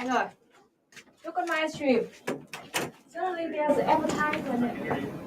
Anh ơi, look on my stream. Suddenly there's an advertisement.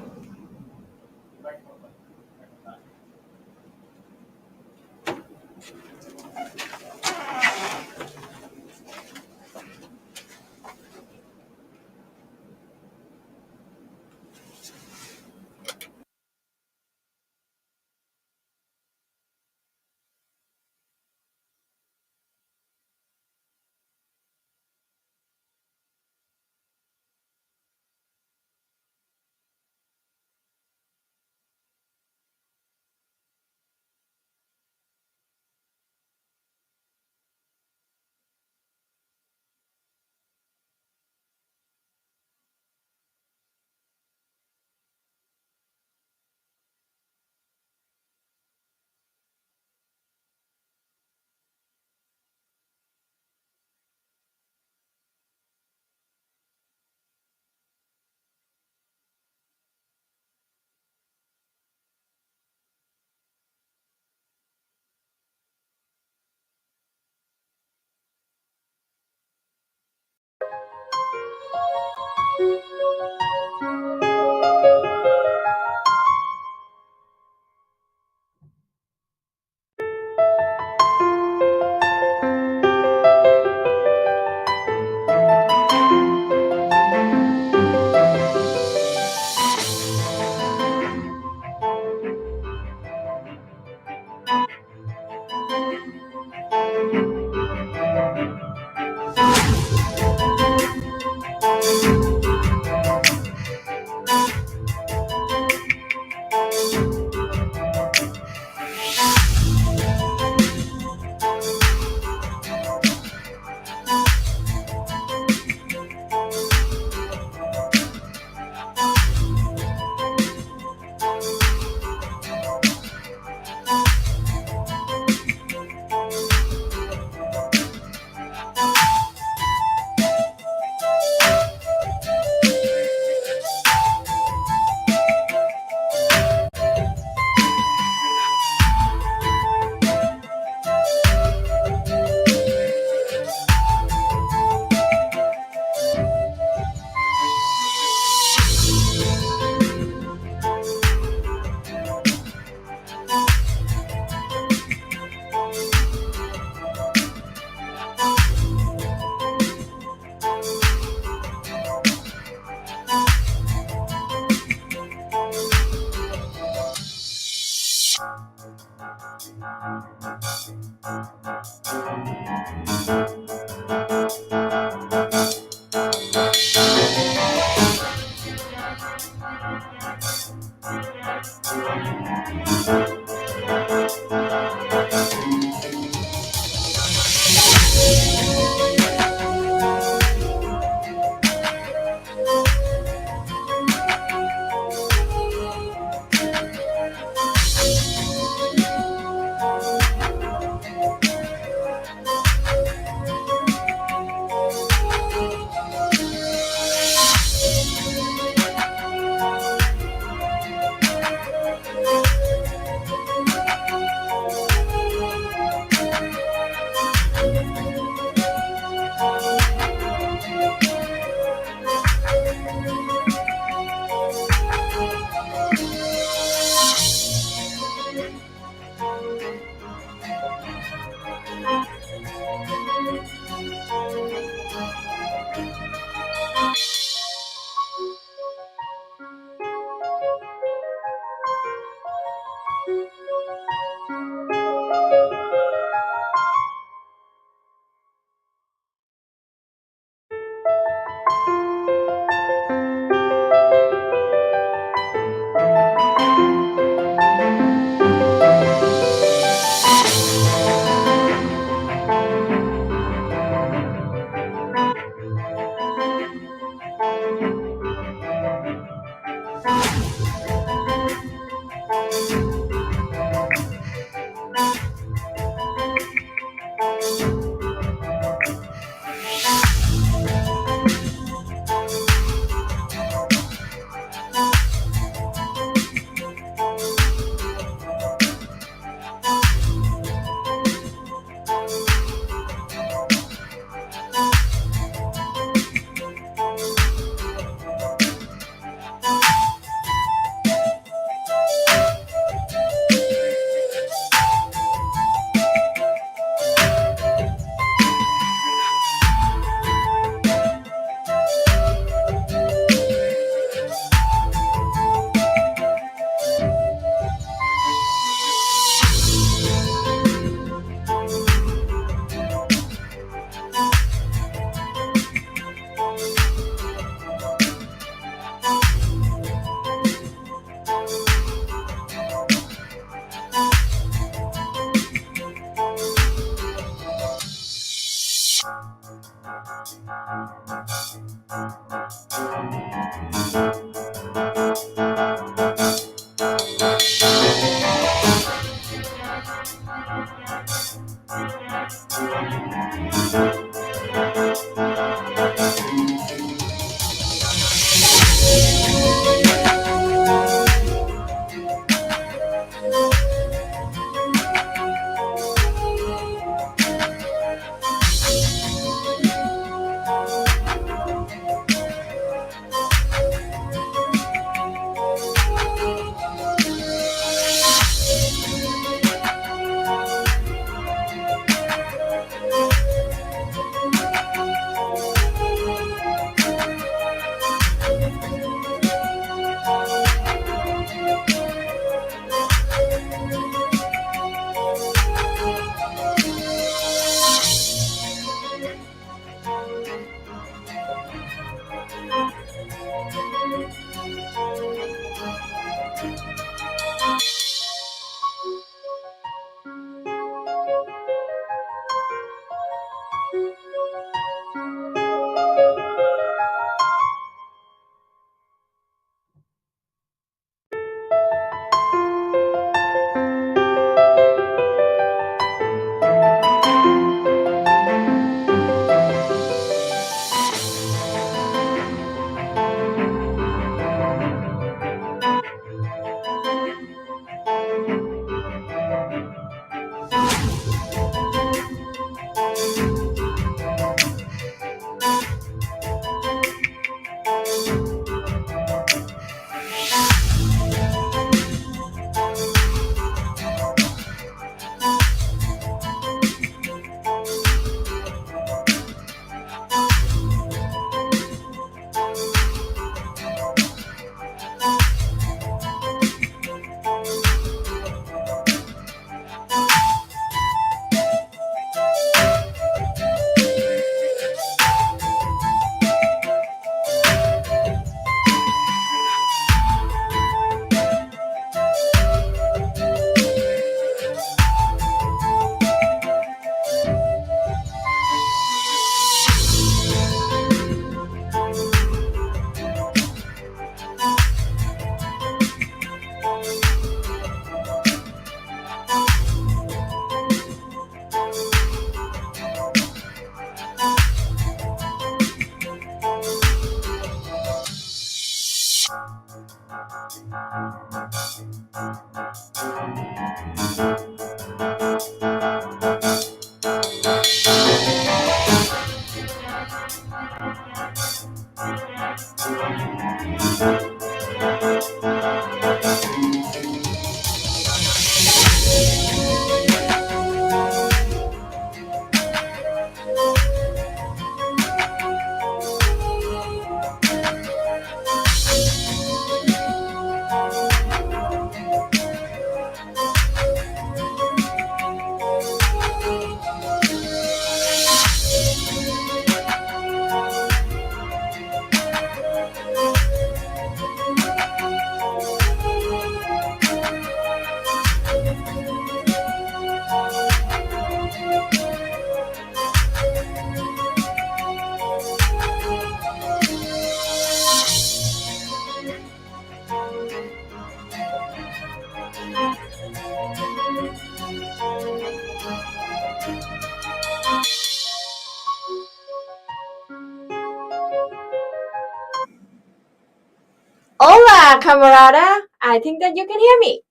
Hola, camarada. I think that you can hear me.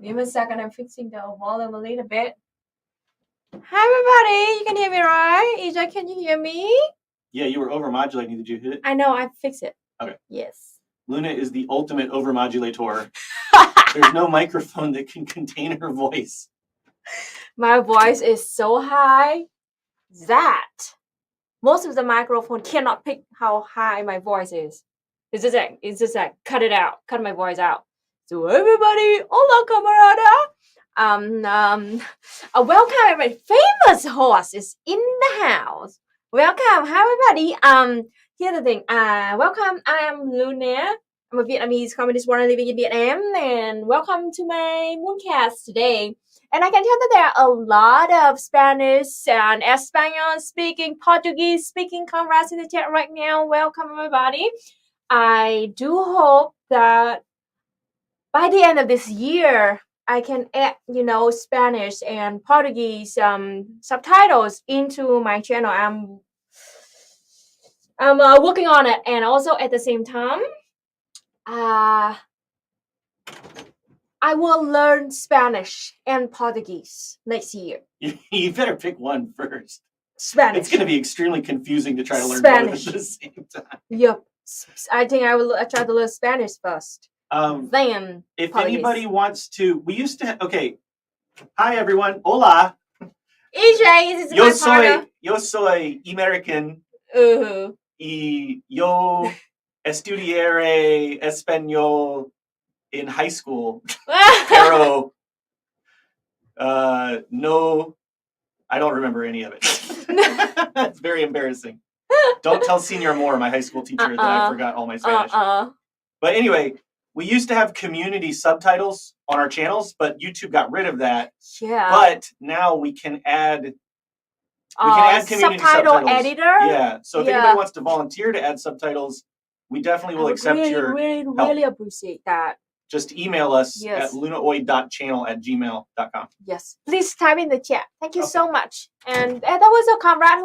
Give me a second. I'm fixing the volume a little bit. Hi, everybody. You can hear me, right? Ija, can you hear me? Yeah, you were overmodulating. Did you hit it? I know. I fixed it. Okay. Yes. Luna is the ultimate overmodulator. There's no microphone that can contain her voice. My voice is so high that most of the microphone cannot pick how high my voice is. It's just like cut it out, cut my voice out. So everybody, hola camarada. Welcome, my famous host is in the house. Welcome, hi everybody. Here's the thing. Welcome. I am Luna. I'm a Vietnamese communist born and living in Vietnam, and welcome to my Mooncast today. And I can tell that there are a lot of Spanish and Espanol speaking, Portuguese speaking comrades in the chat right now. Welcome, everybody. I do hope that by the end of this year, I can add, Spanish and Portuguese subtitles into my channel. I'm working on it, and also at the same time, uh, I will learn Spanish and Portuguese next year. You better pick one first. Spanish. It's going to be extremely confusing to try to learn both at the same time. Yep. I think I will try to learn Spanish first. Then if Portuguese. Anybody wants to, we used to. Okay. Hi everyone. Hola. EJ, this is my partner. Yo soy American. Y yo estudiaré español in high school. Pero no, I don't remember any of it. That's very embarrassing. Don't tell Senior Moore, my high school teacher, that I forgot all my Spanish. But anyway, we used to have community subtitles on our channels, but YouTube got rid of that. Yeah. But now we can add community subtitles. Editor. Yeah. So if anybody wants to volunteer to add subtitles, we definitely will accept your help. Really appreciate that. Just email us at lunaoid.channel@gmail.com. Yes. Please type in the chat. Thank you so much. And there was a comrade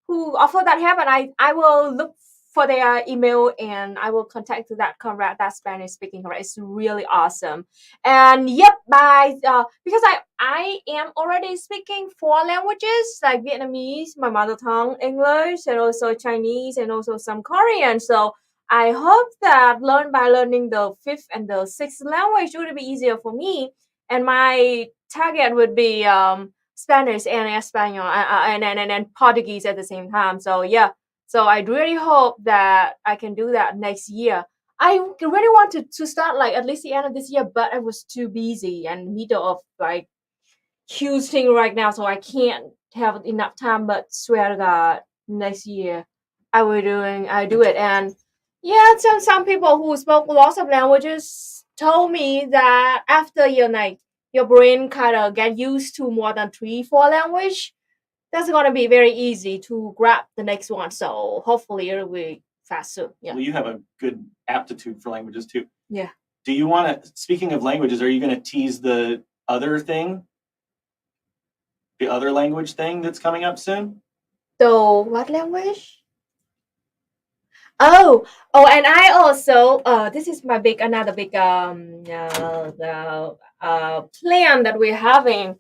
who offered that help, and I will look for their email and I will contact that comrade, that Spanish speaking comrade. It's really awesome. And yep, because I am already speaking 4 languages like Vietnamese, my mother tongue, English, and also Chinese, and also some Korean. So I hope that by learning the 5th and the 6th language would be easier for me. And my target would be Spanish and Espanol and Portuguese at the same time. So yeah. So I really hope that I can do that next year. I really wanted to start like at least the end of this year, but I was too busy and middle of like huge thing right now, so I can't have enough time. But swear to God, next year I do it. And yeah, some people who spoke lots of languages told me that after your brain kind of get used to more than 3-4 language, that's going to be very easy to grab the next one. So hopefully it'll be faster. Yeah. Well, you have a good aptitude for languages too. Yeah. Do you want to, speaking of languages, are you going to tease the other thing? The other language thing that's coming up soon? So what language? Oh, and I also, this is my another big plan that we're having.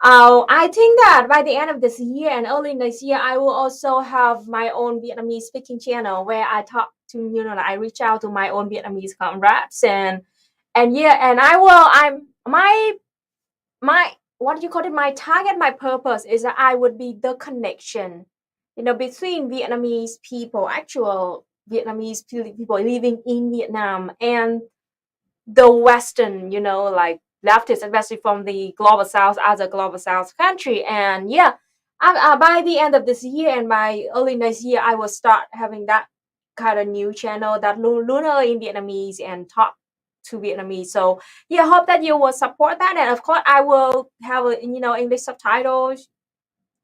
I think that by the end of this year and early next year, I will also have my own Vietnamese speaking channel where I talk to, I reach out to my own Vietnamese comrades and my what do you call it? My target, my purpose is that I would be the connection, between Vietnamese people, actual Vietnamese people living in Vietnam and the Western, like leftists, especially from the global South, as a global South country. And yeah, by the end of this year and by early next year, I will start having that kind of new channel that Luna in Vietnamese and talk to Vietnamese. So yeah, hope that you will support that. And of course, I will have English subtitles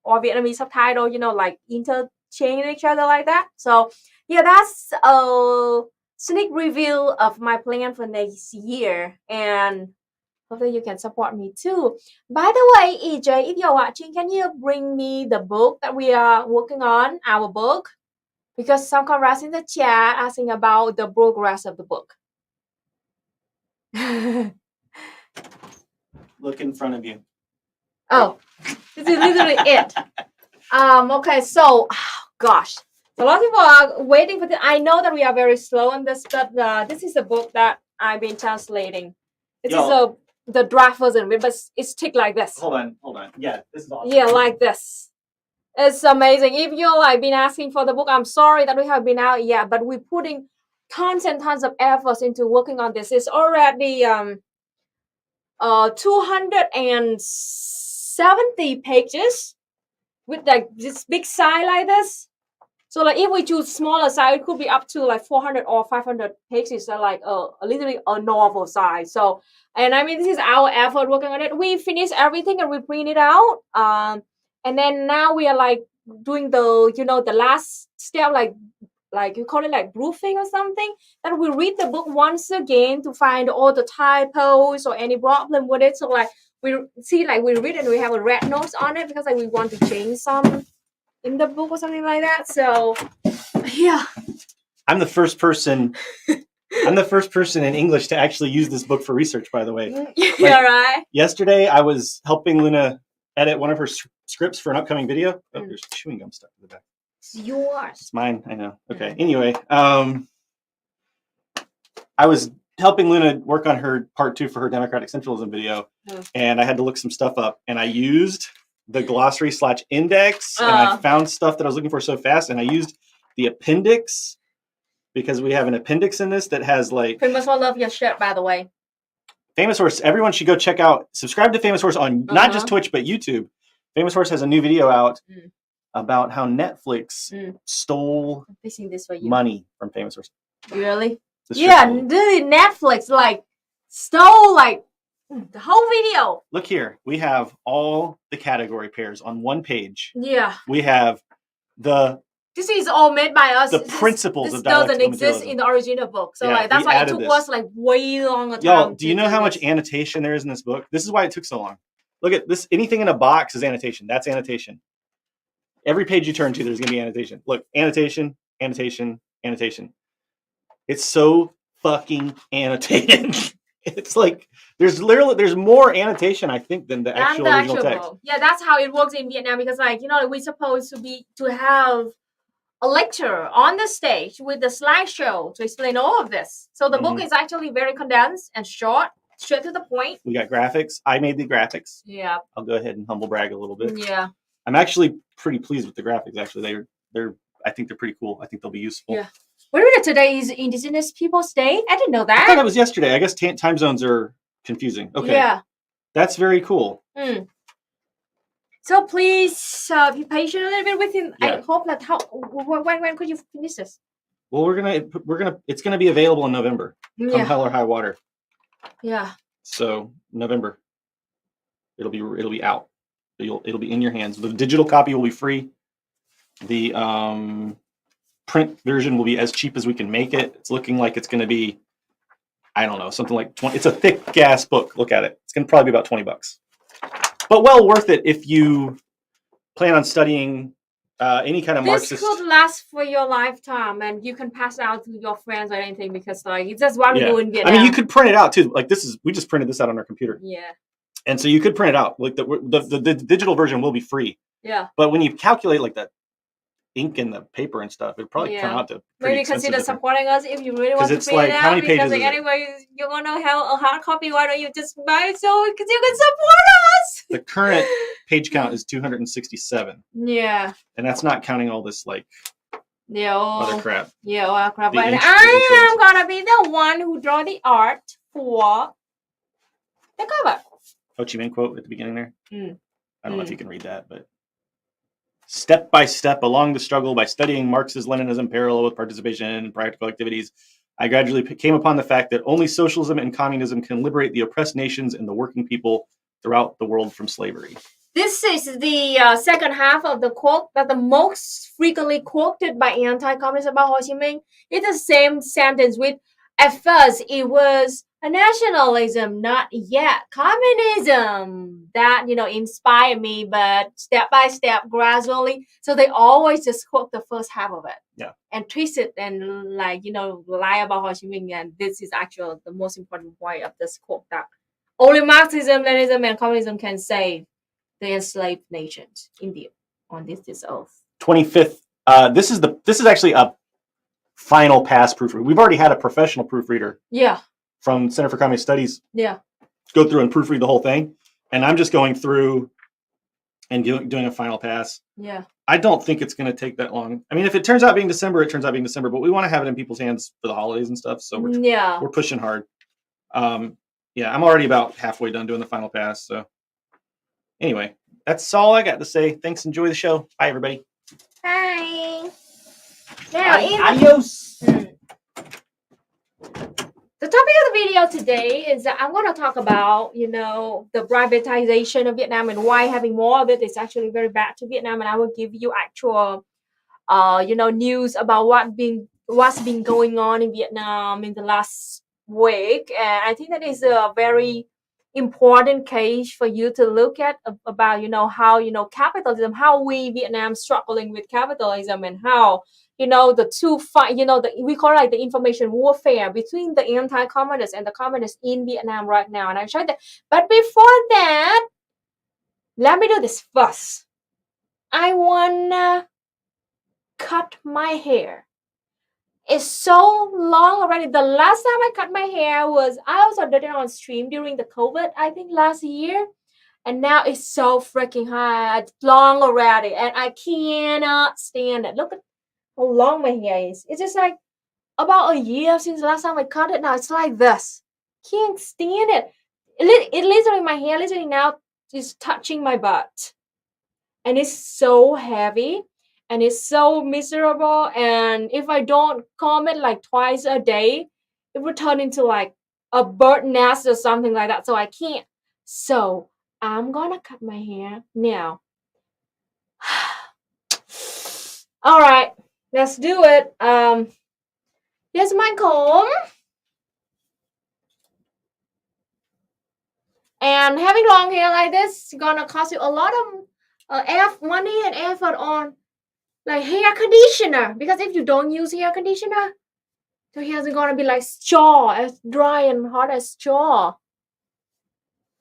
or Vietnamese subtitle, like interchange each other like that. So yeah, that's a sneak review of my plan for next year, and hopefully you can support me too. By the way, EJ, if you're watching, can you bring me the book that we are working on, our book? Because some comrades in the chat asking about the progress of the book. Look in front of you. Oh, this is literally it. Okay, so, gosh. A lot of people are waiting for this. I know that we are very slow on this, but this is a book that I've been translating. This is the draft version, but it's thick like this. Hold on. Yeah, this is awesome. Yeah, like this. It's amazing. If you're been asking for the book, I'm sorry that we have been out yet, but we're putting tons and tons of efforts into working on this. It's already 270 pages with this big size like this. So if we choose smaller size, it could be up to 400 or 500 pages. So literally a novel size. So, and I mean, this is our effort working on it. We finished everything and we print it out. And then now we are doing the last step, like you call it like proofing or something, that we read the book once again to find all the typos or any problem with it. So like we read and we have a red notes on it because like we want to change some in the book or something like that. So yeah. I'm the first person in English to actually use this book for research, by the way. Yeah, right. Yesterday, I was helping Luna edit one of her scripts for an upcoming video. Oh, there's chewing gum stuck in the back. It's yours. It's mine. I know. Okay. Anyway, I was helping Luna work on her part 2 for her democratic centralism video, and I had to look some stuff up, and I used the glossary/index, and I found stuff that I was looking for so fast, and I used the appendix because we have an appendix in this that has like. Famous Horse, love your shirt, by the way. Famous Horse, everyone should go check out, subscribe to Famous Horse on not just Twitch, but YouTube. Famous Horse has a new video out about how Netflix stole money from Famous Horse. Really? Yeah, really, Netflix like stole like the whole video. Look here, we have all the category pairs on one page. Yeah. We have this is all made by us. The principles of dialectical doesn't exist in the original book. So like that's why it took us like way longer time. Y'all, do you know how much annotation there is in this book? This is why it took so long. Look at this. Anything in a box is annotation. That's annotation. Every page you turn to, there's going to be annotation. Look, annotation, annotation, annotation. It's so fucking annotated. It's like there's more annotation, I think, than the actual original text. Yeah, that's how it works in Vietnam because like, you know, we're supposed to have a lecture on the stage with the slideshow to explain all of this. So the book is actually very condensed and short, straight to the point. We got graphics. I made the graphics. Yeah. I'll go ahead and humble brag a little bit. Yeah. I'm actually pretty pleased with the graphics. Actually, I think they're pretty cool. I think they'll be useful. Yeah. Wait a minute, today is Indigenous Peoples Day? I didn't know that. I thought it was yesterday. I guess time zones are confusing. Okay. Yeah. That's very cool. So please be patient a little bit with him. Yeah. I hope that when could you finish this? Well, it's gonna be available in November. Come hell or high water. Yeah. So November, it'll be out. It'll be in your hands. The digital copy will be free. The print version will be as cheap as we can make it. It's looking like it's going to be, I don't know, something like 20. It's a thick ass book. Look at it. It's going to probably be about $20, but well worth it if you plan on studying any kind of Marxist. This could last for your lifetime, and you can pass it out to your friends or anything because like it's just what we do in Vietnam. I mean, you could print it out too. Like we just printed this out on our computer. Yeah. And so you could print it out. Like the digital version will be free. Yeah. But when you calculate like the ink and the paper and stuff, it'd probably come out to maybe consider supporting us if you really want to print it out. How many pages like anyway, you're gonna have a hard copy. Why don't you just buy it so because you can support us? The current page count is 267. Yeah. And that's not counting all this like other crap. Yeah, all crap. But I am gonna be the one who draw the art for the cover. Ho Chi Minh quote at the beginning there. I don't know if you can read that, but step by step along the struggle by studying Marxism-Leninism parallel with participation in practical activities, I gradually came upon the fact that only socialism and communism can liberate the oppressed nations and the working people throughout the world from slavery. This is the second half of the quote that the most frequently quoted by anti-communists about Ho Chi Minh. It's the same sentence with, at first it was a nationalism, not yet communism, that, you know, inspired me, but step by step, gradually. So they always just quote the first half of it. Yeah. And twist it and like, you know, lie about Ho Chi Minh. And this is actually the most important point of this quote, that only Marxism, Leninism, and communism can save the enslaved nations in the on this earth. 25th. This is actually a final pass proofread. We've already had a professional proofreader. Yeah. From Center for Communist Studies. Yeah. Go through and proofread the whole thing, and I'm just going through and doing a final pass. Yeah. I don't think it's going to take that long. I mean, if it turns out being December, it turns out being December. But we want to have it in people's hands for the holidays and stuff. So we're pushing hard. Yeah, I'm already about halfway done doing the final pass. So anyway, that's all I got to say. Thanks. Enjoy the show. Bye, everybody. Bye. Adios. The topic of the video today is that I'm going to talk about, you know, the privatization of Vietnam and why having more of it is actually very bad to Vietnam. And I will give you actual news about what's been going on in Vietnam in the last week. And I think that is a very important case for you to look at about how capitalism, how we Vietnam struggling with capitalism, and how the two fight, we call it like the information warfare between the anti-communists and the communists in Vietnam right now. And I tried that, but before that, let me do this first. I wanna cut my hair. It's so long already. The last time I cut my hair was, I also did it on stream during the COVID, I think last year. And now it's so freaking hot, long already. And I cannot stand it. Look at how long my hair is. It's just like about a year since the last time I cut it. Now it's like this. Can't stand it. It literally, my hair literally now is touching my butt. And it's so heavy. And it's so miserable. And if I don't comb it like twice a day, it would turn into like a bird nest or something like that. So I can't. So I'm gonna cut my hair now. All right, let's do it. Here's my comb. And having long hair like this is gonna cost you a lot of money and effort on like hair conditioner, because if you don't use hair conditioner, your hair is gonna be like straw, as dry and hot as straw.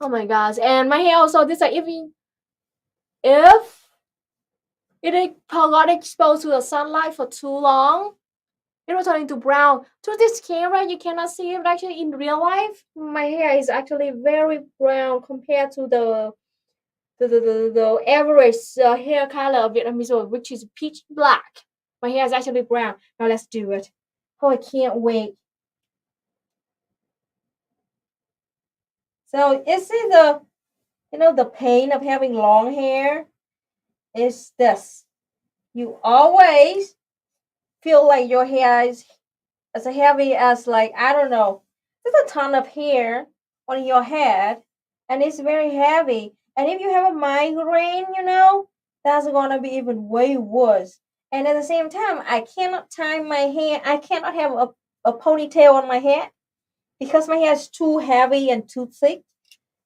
Oh my gosh. And my hair also, this like if it got exposed to the sunlight for too long, it will turn into brown. To this camera, you cannot see it, but actually in real life, my hair is actually very brown compared to the average hair color of Vietnamese, which is pitch black. My hair is actually brown. Now let's do it. Oh, I can't wait. So is it the pain of having long hair is this. You always feel like your hair is as heavy as, like, I don't know, there's a ton of hair on your head and it's very heavy. And if you have a migraine, that's gonna be even way worse. And at the same time, I cannot tie my hair. I cannot have a ponytail on my head because my hair is too heavy and too thick.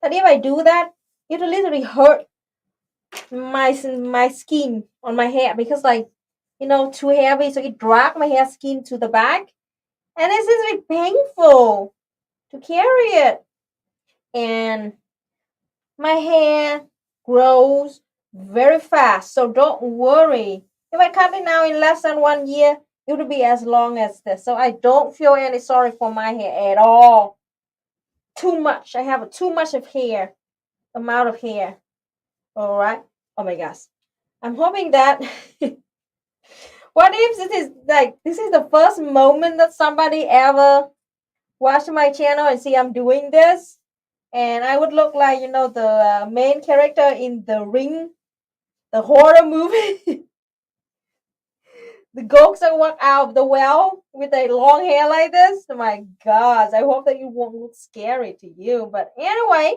But if I do that, it'll literally hurt my skin on my hair because, like, too heavy, so it drag my hair skin to the back, and it's really painful to carry it. And my hair grows very fast, so don't worry. If I cut it now in less than 1 year, it will be as long as this. So I don't feel any sorry for my hair at all. Too much. I have too much of hair, amount of hair. All right. Oh my gosh. I'm hoping that. What if this is the first moment that somebody ever watched my channel and see I'm doing this, and I would look like the main character in The Ring, the horror movie. The ghost that walk out of the well with a long hair like this. Oh my gosh, I hope that it won't look scary to you. But anyway,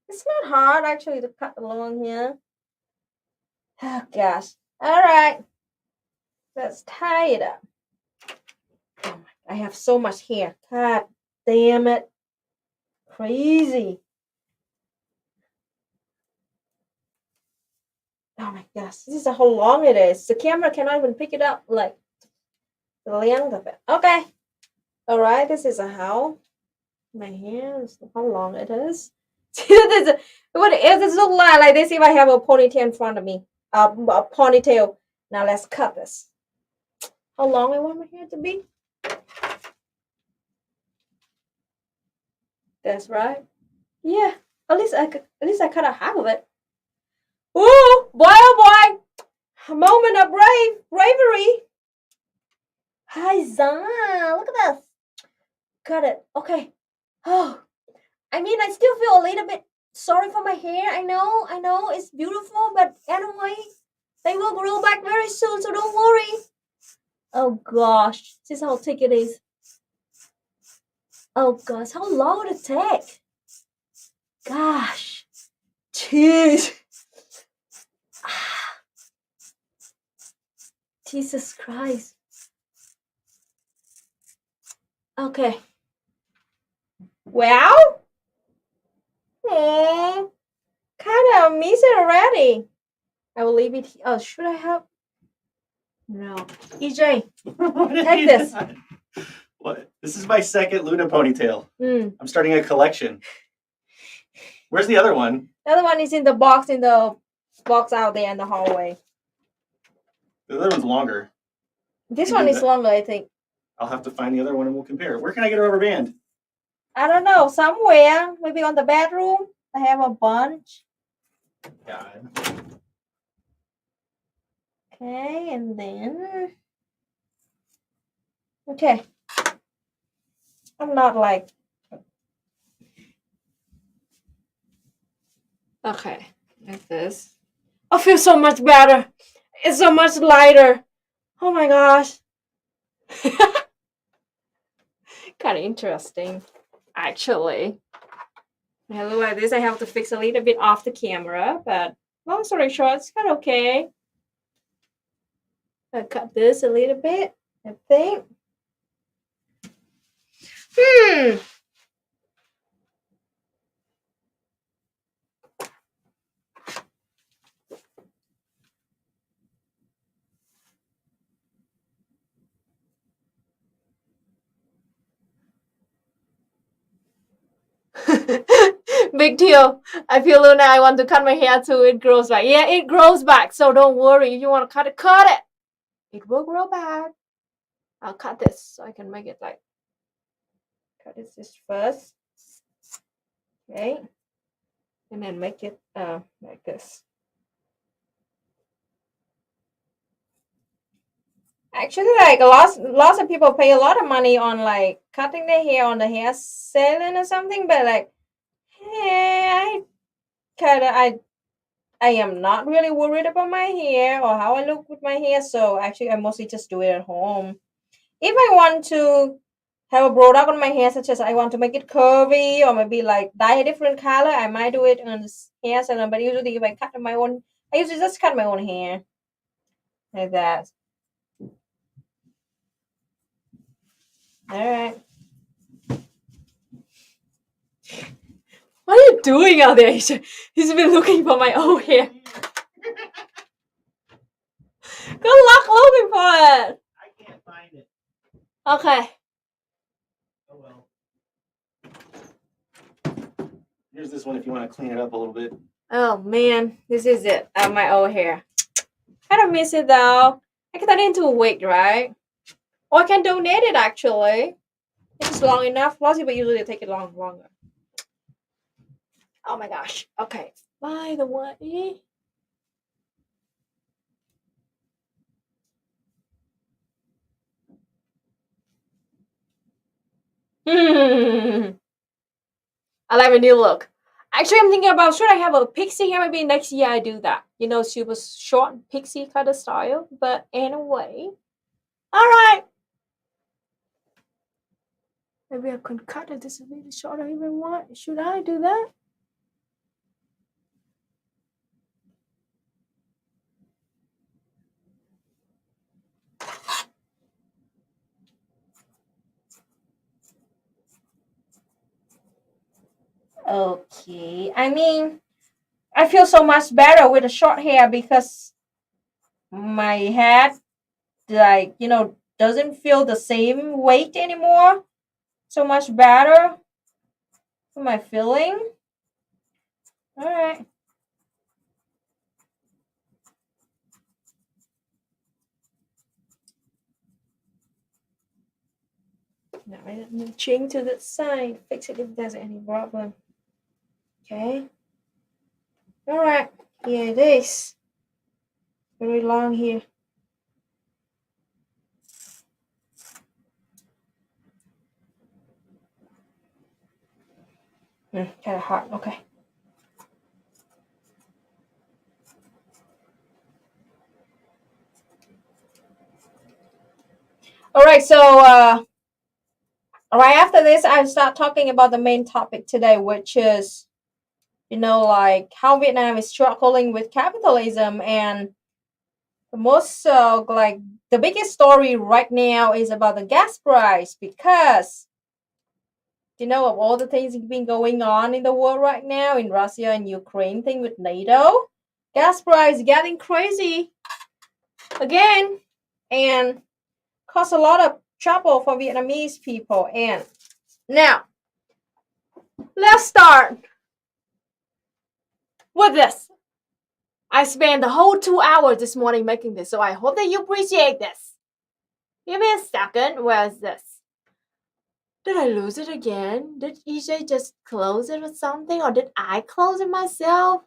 it's not hard actually to cut the long hair. Oh gosh. All right. Let's tie it up. Oh my, I have so much hair. God damn it. Crazy. Oh my gosh. This is how long it is. The camera cannot even pick it up, like the length of it. Okay. All right. This is how my hair is, how long it is. What does this look like this if I have a ponytail in front of me? A ponytail. Now let's cut this. How long I want my hair to be? That's right. Yeah. At least I cut out half of it. Ooh, boy, oh boy! A moment of bravery. Hi, Zan. Look at this. Cut it. Okay. Oh, I mean, I still feel a little bit sorry for my hair. I know, it's beautiful, but anyway, they will grow back very soon, so don't worry. Oh gosh, this is how thick it is. Oh gosh, how long would it take? Gosh, jeez. Jesus Christ. Okay. Well, kind of miss it already. I will leave it. Oh, should I help? No. EJ, take this. What? This is my second Luna ponytail. Mm. I'm starting a collection. Where's the other one? The other one is in the box out there in the hallway. The other one's longer. This one is longer, I think. I'll have to find the other one and we'll compare. Where can I get a rubber band? I don't know. Somewhere. Maybe on the bedroom. I have a bunch. God. Okay, and then... Okay. I'm not like... Okay, like this. I feel so much better. It's so much lighter. Oh my gosh. Kind of interesting, actually. When I look like this, I have to fix a little bit off the camera, but long story short, it's kind of okay. I cut this a little bit, I think. Big deal. I feel Luna, I want to cut my hair too. It grows back. Yeah, it grows back. So don't worry. If you want to cut it, cut it. It will grow back. I'll cut this so I can make it like. Cut this first. Okay. And then make it like this. Actually, like lots of people pay a lot of money on like cutting their hair on the hair salon or something, but like, hey, I am not really worried about my hair or how I look with my hair, so actually I mostly just do it at home. If I want to have a product on my hair, such as I want to make it curvy or maybe like dye a different color, I might do it on this hair salon. But usually if I cut my own, I usually just cut my own hair like that. All right. What are you doing out there? He's been looking for my own hair. Good luck looking for it. I can't find it. Okay. Oh well. Here's this one if you want to clean it up a little bit. Oh man, this is it. My old hair. I don't miss it though. I can turn it into a wig, right? Or I can donate it actually. If it's long enough. Lots of people usually take it longer. Oh my gosh. Okay. By the way. I like a new look. Actually, I'm thinking about should I have a pixie hair? Maybe next year I do that. You know, super short pixie kind of style. But anyway. Alright. Maybe I can cut it this a little shorter even want. Should I do that? Okay. I mean, I feel so much better with the short hair because my head, like, you know, doesn't feel the same weight anymore. So much better for my feeling. All right. Now I'm going to change to the side. Fix it if there's any problem. Okay. All right. Here it is. Very long here. Kind of hot. Okay. All right. So right after this, I start talking about the main topic today, which is, you know, like how Vietnam is struggling with capitalism and the biggest story right now is about the gas price, because of all the things that been going on in the world right now, in Russia and Ukraine thing with NATO. Gas price getting crazy again, and cause a lot of trouble for Vietnamese people. And now let's start with this. I spent the whole 2 hours this morning making this, so I hope that you appreciate this. Give me a second. Where is this? Did I lose it again? Did EJ just close it or something? Or did I close it myself?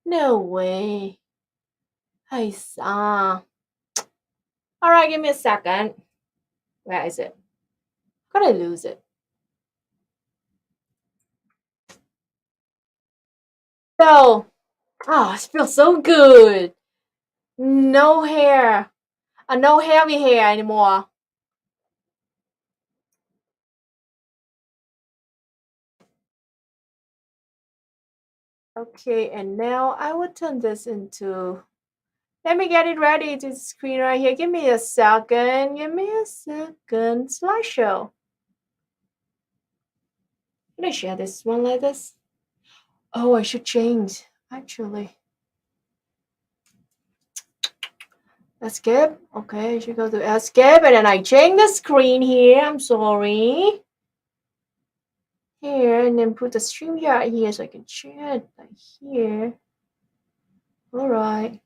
No way. I saw. Alright, give me a second. Where is it? How did I lose it? So, it feels so good. No hair. No heavy hair anymore. Okay, and now I will turn this into... Let me get it ready to screen right here. Give me a second. Give me a second. Slideshow. Can I share this one like this? Oh, I should change, actually. Escape. Okay, I should go to escape, and then I change the screen here. I'm sorry. Here, and then put the StreamYard here so I can share it like here. All right.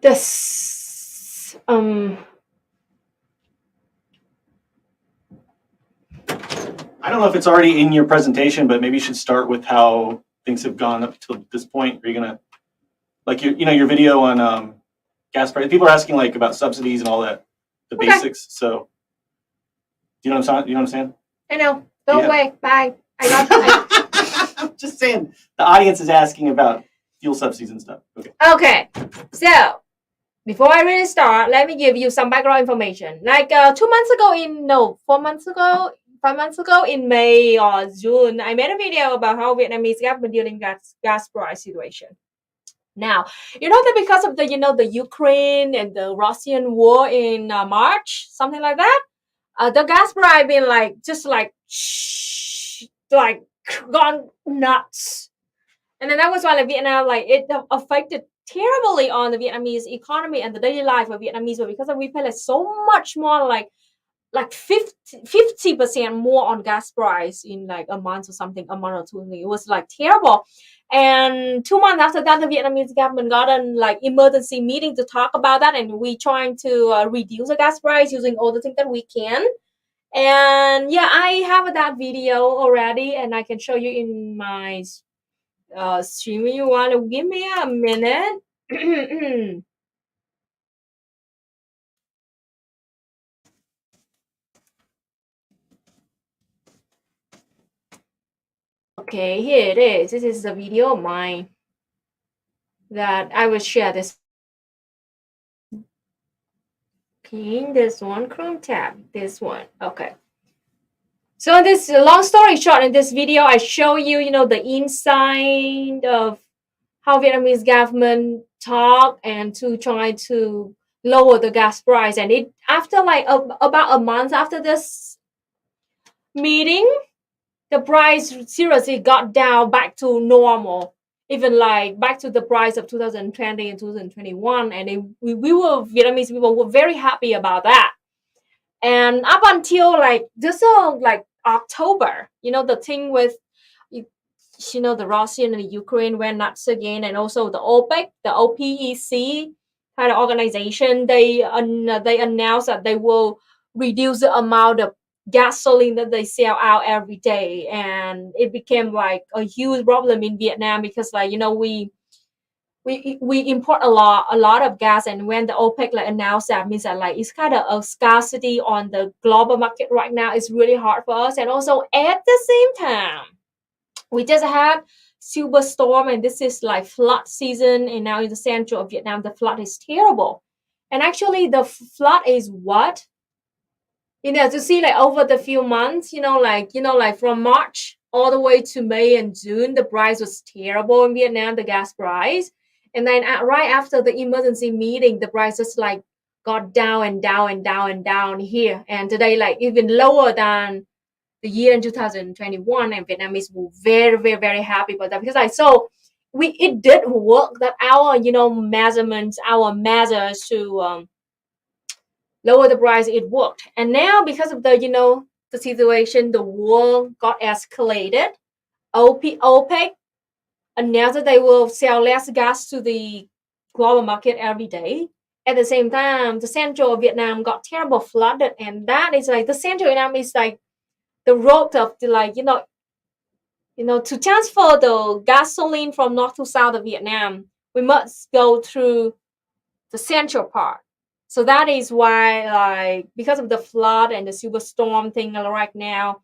This I don't know if it's already in your presentation, but maybe you should start with how things have gone up to this point. Are you gonna, like, your video on gas price? People are asking like about subsidies and all that, the basics. So, do you know what I'm saying? You know what I'm saying? I know. Go away. Bye. I got. I'm just saying. The audience is asking about fuel subsidies and stuff. Okay. Okay. So, before I really start, let me give you some background information. Like 2 months ago, 4 months ago, 5 months ago, in May or June, I made a video about how Vietnamese government dealing gas price situation. Now, you know that because of the Ukraine and the Russian war in March, something like that, the gas price been like gone nuts. And then that was why Vietnam, it affected terribly on the Vietnamese economy and the daily life of Vietnamese, because we pay so much more, like 50% more on gas price in like a month or something, a month or two. It was like terrible. And 2 months after that, the Vietnamese government got an emergency meeting to talk about that, and we trying to reduce the gas price using all the things that we can. And yeah, I have that video already, and I can show you in my stream. You want to give me a minute? Okay, here it is. This is the video of mine that I will share this. Okay, this one, Chrome tab, this one. Okay. So this long story short, in this video, I show you, the inside of how Vietnamese government talk and to try to lower the gas price. And it after about a month after this meeting, the price seriously got down back to normal, even like back to the price of 2020 and 2021. And we were, Vietnamese people were very happy about that. And up until this October, the thing with the Russian and the Ukraine went nuts again, and also the OPEC, the OPEC kind of organization, they announced that they will reduce the amount of gasoline that they sell out every day, and it became like a huge problem in Vietnam, because we import a lot of gas, and when the OPEC announced that, means that it's kind of a scarcity on the global market right now. It's really hard for us. And also at the same time, we just had super storm, and this is like flood season, and now in the central of Vietnam the flood is terrible. And actually the flood is what, to see over the few months, from March all the way to May and June, the price was terrible in Vietnam, the gas price. And then right after the emergency meeting, the price just like got down and down and down and down here. And today, like even lower than the year in 2021. And Vietnamese were very, very, very happy about that because I saw it did work, that our measurements, our measures to lower the price, it worked. And now because of the situation, the war got escalated. OPEC announced that they will sell less gas to the global market every day. At the same time, the central of Vietnam got terrible flooded, and that is like the central of Vietnam is like the road of the to transfer the gasoline from north to south of Vietnam, we must go through the central part. So that is why, like, because of the flood and the super storm thing right now,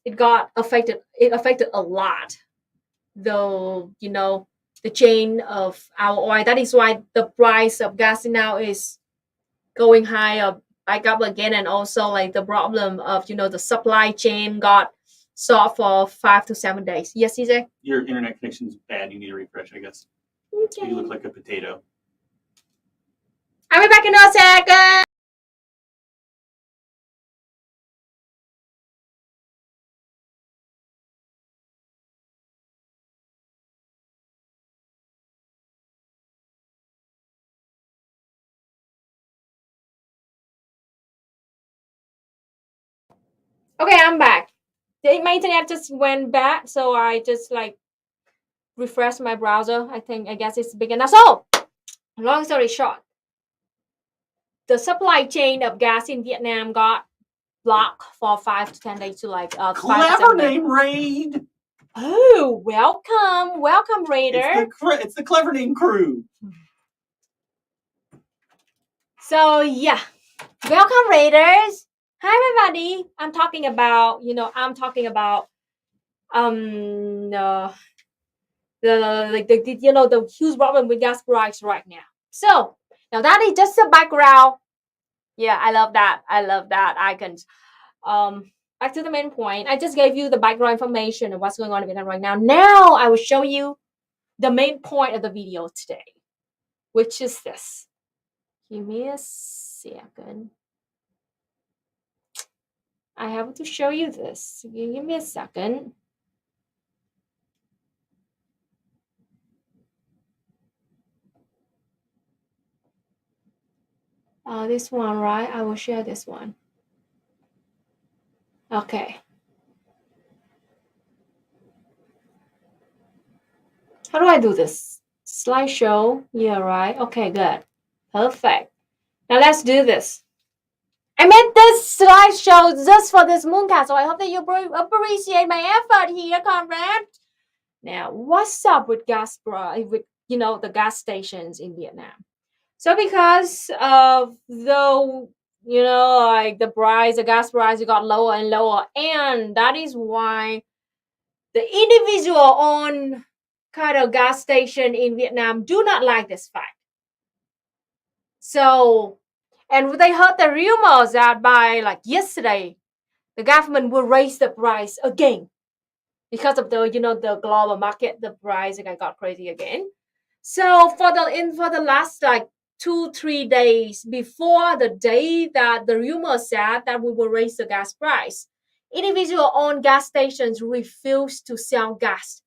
it got affected. It affected a lot. The the chain of our oil. That is why the price of gas now is going higher back up again, and also like the problem of the supply chain got solved for 5 to 7 days. Yes, CJ? Your internet connection is bad. You need to refresh, I guess. Okay. You look like a potato. I'll be back in a second. Okay, I'm back. My internet just went bad, so I just like refreshed my browser. I guess it's big enough. So, long story short, the supply chain of gas in Vietnam got blocked for 5 to 10 days to like clever name raid. Oh, welcome, Raider. It's the clever name crew. So yeah, welcome, Raiders. Hi, everybody. I'm talking about the huge problem with gas price right now. So now that is just a background. Yeah, I love that. Icons. Back to the main point. I just gave you the background information of what's going on in Vietnam right now. Now I will show you the main point of the video today, which is this. Give me a second. I have to show you this. Give me a second. This one, right? I will share this one. Okay. How do I do this? Slideshow. Yeah, right. Okay, good. Perfect. Now let's do this. I made this slideshow just for this Mooncast, so I hope that you appreciate my effort here, comrade. Now, what's up with gas price, with the gas stations in Vietnam? So because of like the gas price got lower and lower, and that is why the individual owned kind of gas station in Vietnam do not like this fact. So, and they heard the rumors that by like yesterday, the government will raise the price again because of the global market, the price got crazy again. So for the last like 2-3 days before the day that the rumor said that we will raise the gas price, individual owned gas stations refuse to sell gas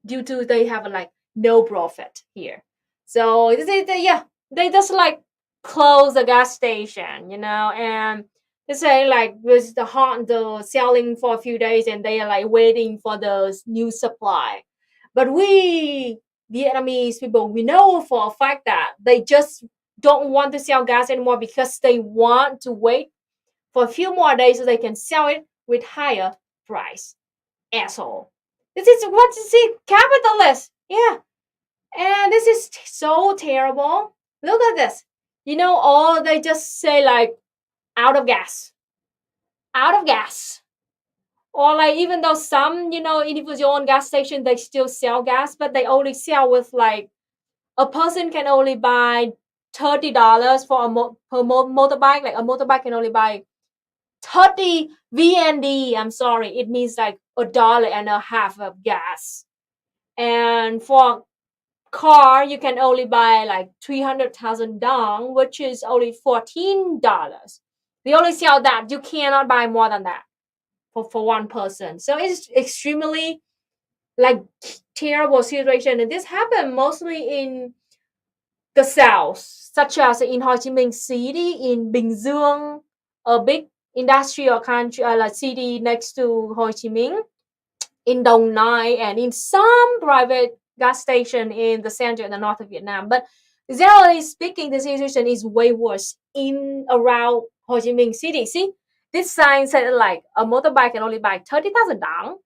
due to they have like no profit here. So they just like close the gas station, and they say like with the selling for a few days, and they are like waiting for the new supply. But we Vietnamese people, we know for a fact that they just don't want to sell gas anymore because they want to wait for a few more days so they can sell it with higher price. Asshole. This is what is it? Capitalist. Yeah. And this is so terrible. Look at this. All they just say like out of gas. Out of gas. Or like even though some, individual own gas station, they still sell gas, but they only sell with like a person can only buy $30 for per motorbike. Like a motorbike can only buy 30 VND. I'm sorry, it means like $1.50 of gas. And for car, you can only buy like 300,000 dong, which is only $14. They only sell that. You cannot buy more than that for one person. So it's extremely like terrible situation. And this happened mostly in the south, such as in Ho Chi Minh City, in Bình Dương, a big industrial country, like city next to Ho Chi Minh, in Dong Nai, and in some private gas station in the center and the north of Vietnam. But generally speaking, the situation is way worse in around Ho Chi Minh City. See, this sign said like a motorbike can only buy 30,000 dong,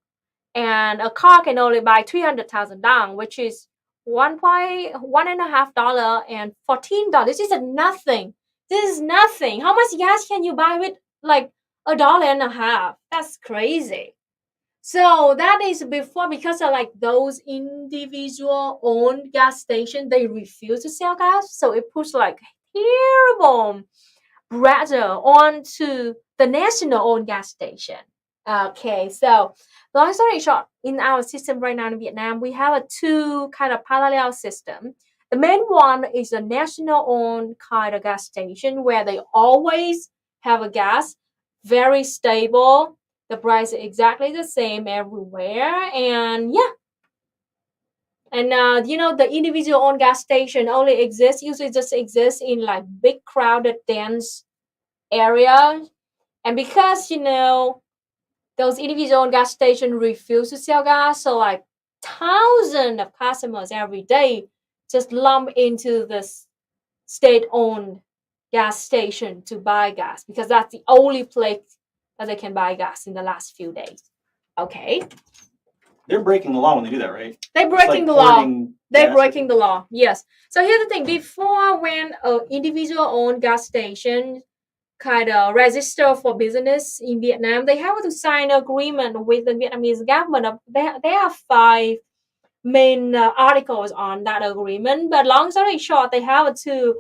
and a car can only buy 300,000 dong, which is $1.50 and $14. This is nothing. This is nothing. How much gas can you buy with like $1.50? That's crazy. So that is before, because of like those individual owned gas station, they refuse to sell gas. So it puts like terrible pressure onto the national owned gas station. Okay, so long story short, in our system right now in Vietnam, we have a two kind of parallel system. The main one is a national owned kind of gas station where they always have a gas, very stable. The price is exactly the same everywhere, and yeah. And the individual owned gas station only exists, usually just exists in like big crowded dense area. And because those individual gas stations refuse to sell gas, so like thousands of customers every day just lump into this state-owned gas station to buy gas, because that's the only place that they can buy gas in the last few days. Okay. They're breaking the law when they do that, right? They're breaking the law. They're breaking the law. Yes. So here's the thing. Before, when an individual owned gas station kind of register for business in Vietnam, they have to sign an agreement with the Vietnamese government. There are 5 main articles on that agreement. But long story short, they have to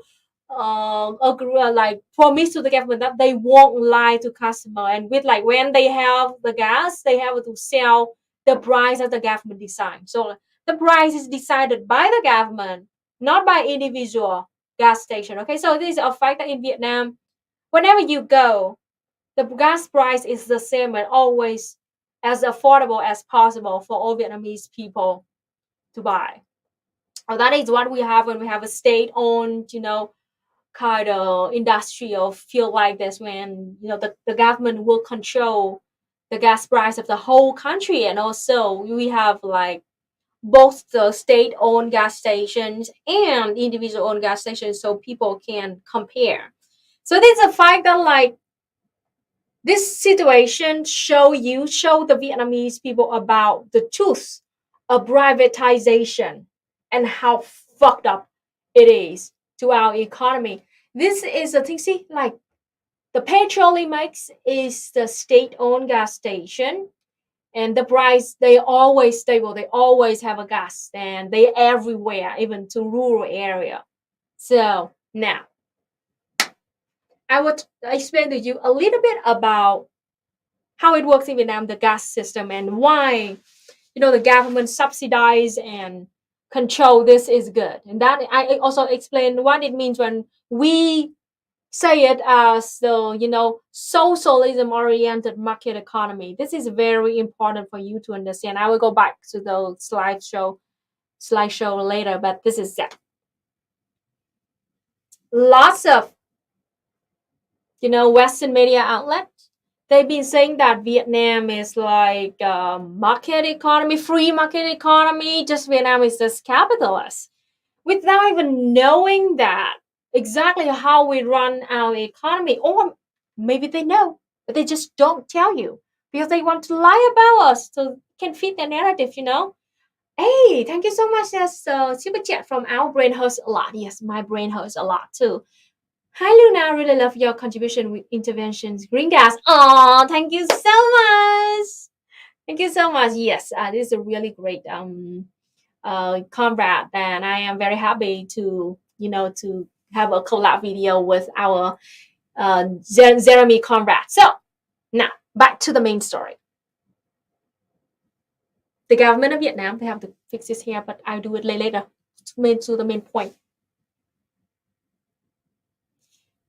agree, like promise to the government that they won't lie to customer. And with like when they have the gas, they have to sell the price that the government decides. So the price is decided by the government, not by individual gas station. Okay, so this is a fact that in Vietnam, whenever you go, the gas price is the same and always as affordable as possible for all Vietnamese people to buy. So that is what we have when we have a state-owned, kind of industrial field like this, when the government will control the gas price of the whole country. And also we have like both the state-owned gas stations and individual owned gas stations, so people can compare. So there's a fact that like this situation show the Vietnamese people about the truth of privatization and how fucked up it is to our economy. This is the thing. See, like the petrol it makes is the state-owned gas station, and the price they always stable. They always have a gas, and they everywhere, even to rural area. So now I would explain to you a little bit about how it works in Vietnam, the gas system, and why the government subsidize and control this is good. And that I also explain what it means when we say it as the socialism oriented market economy. This is very important for you to understand. I will go back to the slideshow later, but this is that. Lots of Western media outlets, they've been saying that Vietnam is like a market economy, free market economy, just Vietnam is just capitalist, without even knowing that exactly how we run our economy. Or maybe they know, but they just don't tell you because they want to lie about us so can fit their narrative. Hey, thank you so much. That's super chat from our brain hurts a lot. Yes, my brain hurts a lot too. Hi Luna, really love your contribution with interventions. Green gas. Oh, thank you so much. Thank you so much. Yes, this is a really great comrade, and I am very happy to to have a collab video with our Jeremy comrade. So Now, back to the main story. The government of Vietnam, they have to fix this here, but I'll do it later. To the main point.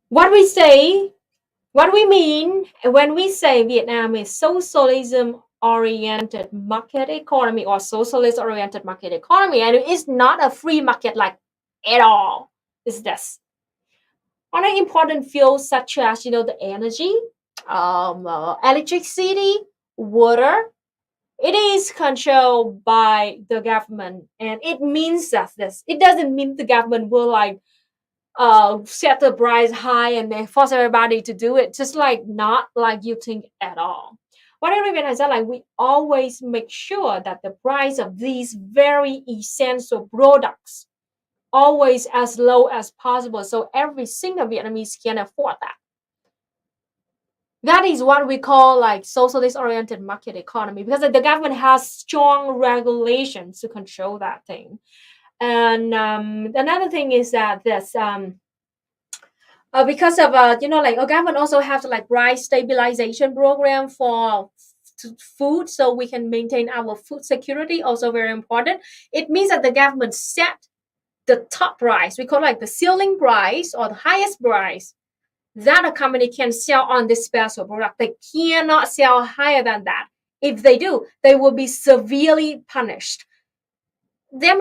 What we mean when we say Vietnam is socialism-oriented market economy or socialist-oriented market economy, and it is not a free market like at all, is this. On an important fields such as, the energy, electricity, water, it is controlled by the government, and it means that this. It doesn't mean the government will set the price high and they force everybody to do it. Just like not like you think at all. What I mean is that we always make sure that the price of these very essential products always as low as possible, so every single Vietnamese can afford that. That is what we call socialist-oriented market economy, because the government has strong regulations to control that thing. And another thing is that this because of a government also has price stabilization program for food, so we can maintain our food security. Also very important. It means that the government set the top price, we call the ceiling price or the highest price that a company can sell on this special product. They cannot sell higher than that. If they do, they will be severely punished. Their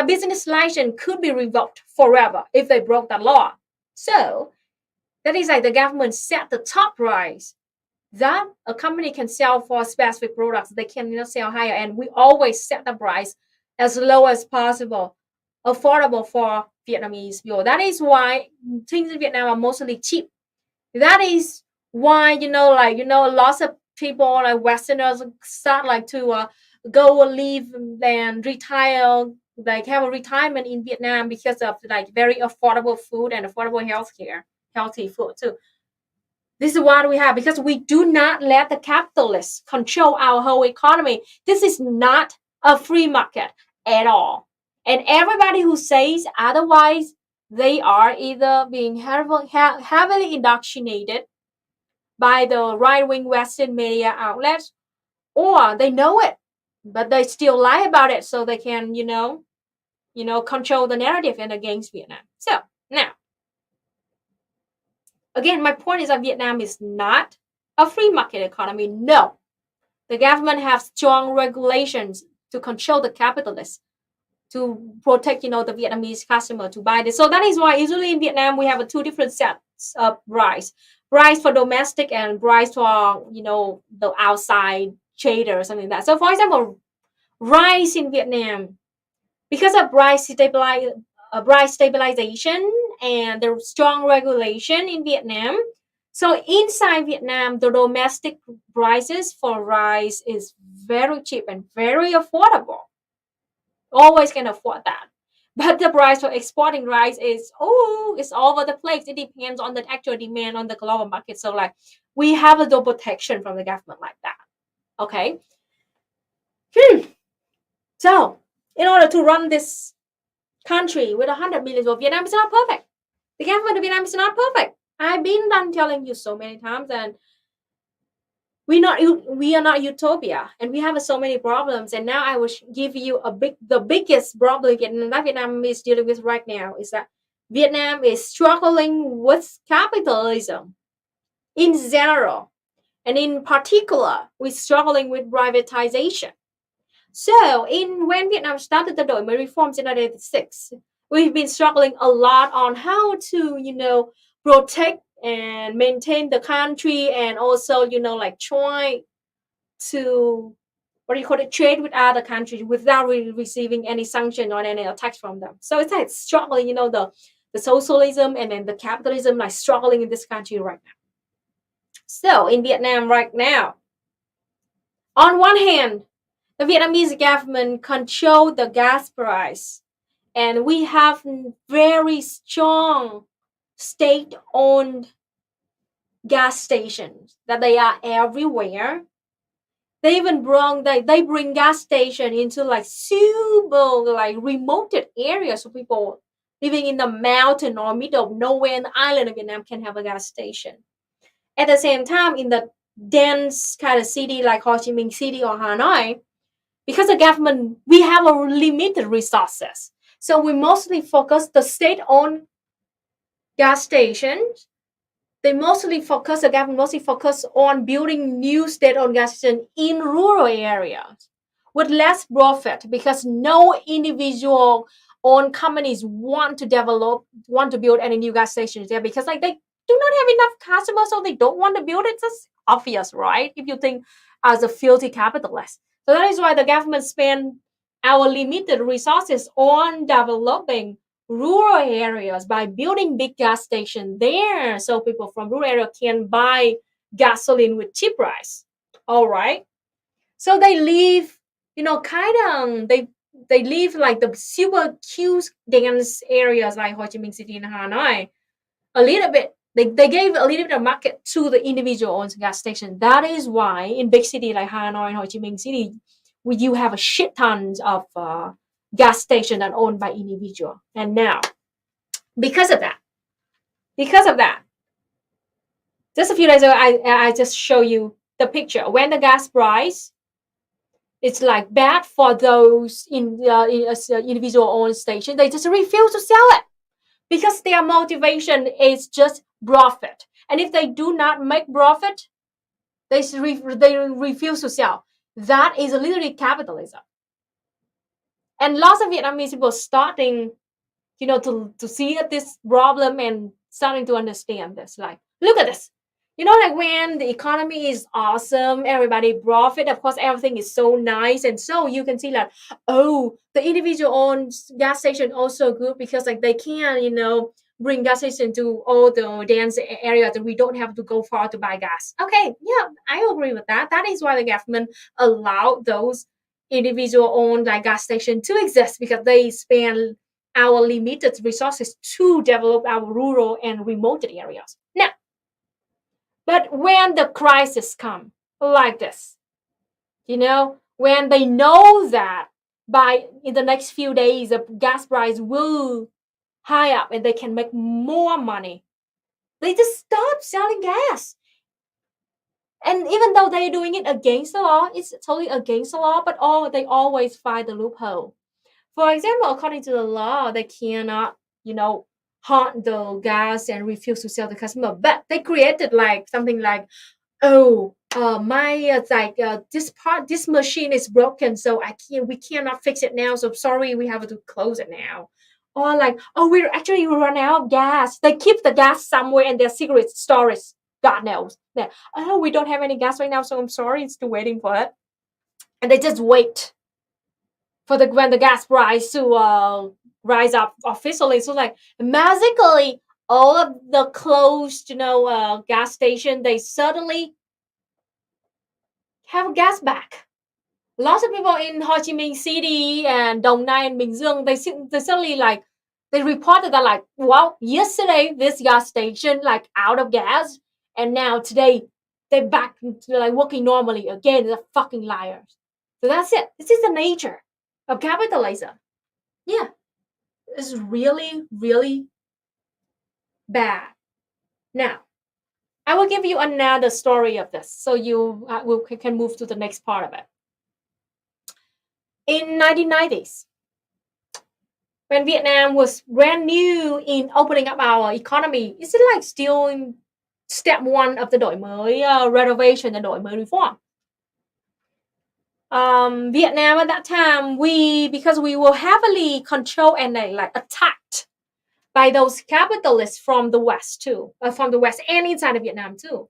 business license could be revoked forever if they broke that law. So that is the government set the top price that a company can sell for specific products. They cannot sell higher, and we always set the price as low as possible, affordable for Vietnamese people. That is why things in Vietnam are mostly cheap. That is why lots of people Westerners start to go and leave and retire, have a retirement in Vietnam because of very affordable food and affordable healthcare, healthy food too. This is what we have, because we do not let the capitalists control our whole economy. This is not a free market at all. And everybody who says otherwise, they are either being heavily indoctrinated by the right-wing Western media outlets, or they know it, but they still lie about it so they can, control the narrative and against Vietnam. So now, again, my point is that Vietnam is not a free market economy. No, the government has strong regulations to control the capitalists, to protect, the Vietnamese customer to buy this. So that is why usually in Vietnam we have two different sets of price for domestic and price for, the outside trader or something like that. So for example, rice in Vietnam, because of price stabilization and the strong regulation in Vietnam. So inside Vietnam, the domestic prices for rice is very cheap and very affordable. Always can afford that. But the price for exporting rice is it's all over the place. It depends on the actual demand on the global market. So we have a double protection from the government like that. Okay. So in order to run this country with 100 million, Vietnam is not perfect. The government of Vietnam is not perfect. I've been done telling you so many times, and we are not utopia, and we have so many problems. And now I will give you the biggest problem that Vietnam is dealing with right now is that Vietnam is struggling with capitalism in general, and in particular, we're struggling with privatization. So when Vietnam started the Doi Moi reforms in 1986, we've been struggling a lot on how to, protect and maintain the country, and also, try to, trade with other countries without really receiving any sanction or any attacks from them. So it's struggling, the socialism and then the capitalism, struggling in this country right now. So in Vietnam right now, on one hand, the Vietnamese government control the gas price, and we have very strong state-owned gas stations that they are everywhere. They even bring gas station into super remote areas, so people living in the mountain or middle of nowhere in the island of Vietnam can have a gas station. At the same time, in the dense kind of city like Ho Chi Minh City or Hanoi, because the government, we have a limited resources. So we mostly focus the state-owned gas stations. The government mostly focus on building new state-owned gas stations in rural areas with less profit because no individual owned companies want to build any new gas stations there because like they do not have enough customers, so they don't want to build it. It's obvious, right? If you think as a filthy capitalist. So that is why the government spend our limited resources on developing rural areas by building big gas stations there so people from rural area can buy gasoline with cheap price. All right. So they live, they live like the super cute dense areas like Ho Chi Minh City and Hanoi. A little bit, they gave a little bit of market to the individual owned gas station. That is why in big city like Hanoi and Ho Chi Minh City, you have a shit tons of gas station that owned by individual. And now, because of that, just a few days ago, I just show you the picture when the gas price, it's like bad for those in individual owned station. They just refuse to sell it because their motivation is just profit. And if they do not make profit, they refuse to sell. That is literally capitalism. And lots of Vietnamese people starting, to see this problem and starting to understand this. Like, look at this. Like when the economy is awesome, everybody profit, of course, everything is so nice. And so you can see that, oh, the individual owned gas station also good because like they can, bring gas station to all the dense areas that we don't have to go far to buy gas. Okay, yeah, I agree with that. That is why the government allowed those individual owned like gas station to exist because they spend our limited resources to develop our rural and remote areas. Now, but when the crisis come like this, when they know that in the next few days the gas price will high up and they can make more money, they just stop selling gas. And even though they're doing it against the law, it's totally against the law, but they always find the loophole. For example, according to the law, they cannot, haunt the gas and refuse to sell the customer. But they created like something like, this machine is broken, so we cannot fix it now. So sorry, we have to close it now. Or like, we're actually run out of gas. They keep the gas somewhere in their secret storage. God knows. Yeah. We don't have any gas right now, so I'm sorry. It's still waiting for it. And they just wait for when the gas price to rise up officially. So like magically, all of the closed, gas station, they suddenly have gas back. Lots of people in Ho Chi Minh City and Dong Nai and Bình Dương, they suddenly like they reported that like, well, yesterday this gas station like out of gas, and now today they're back to like working normally again. They're fucking liars. So that's it. This is the nature of capitalism. Yeah, it's really, really bad. Now, I will give you another story of this, so you can move to the next part of it. In 1990s, when Vietnam was brand new in opening up our economy, is it like still in step one of the đổi mới, renovation and đổi mới reform? Vietnam at that time, because we were heavily controlled and like attacked by those capitalists from the West too, from the West and inside of Vietnam too.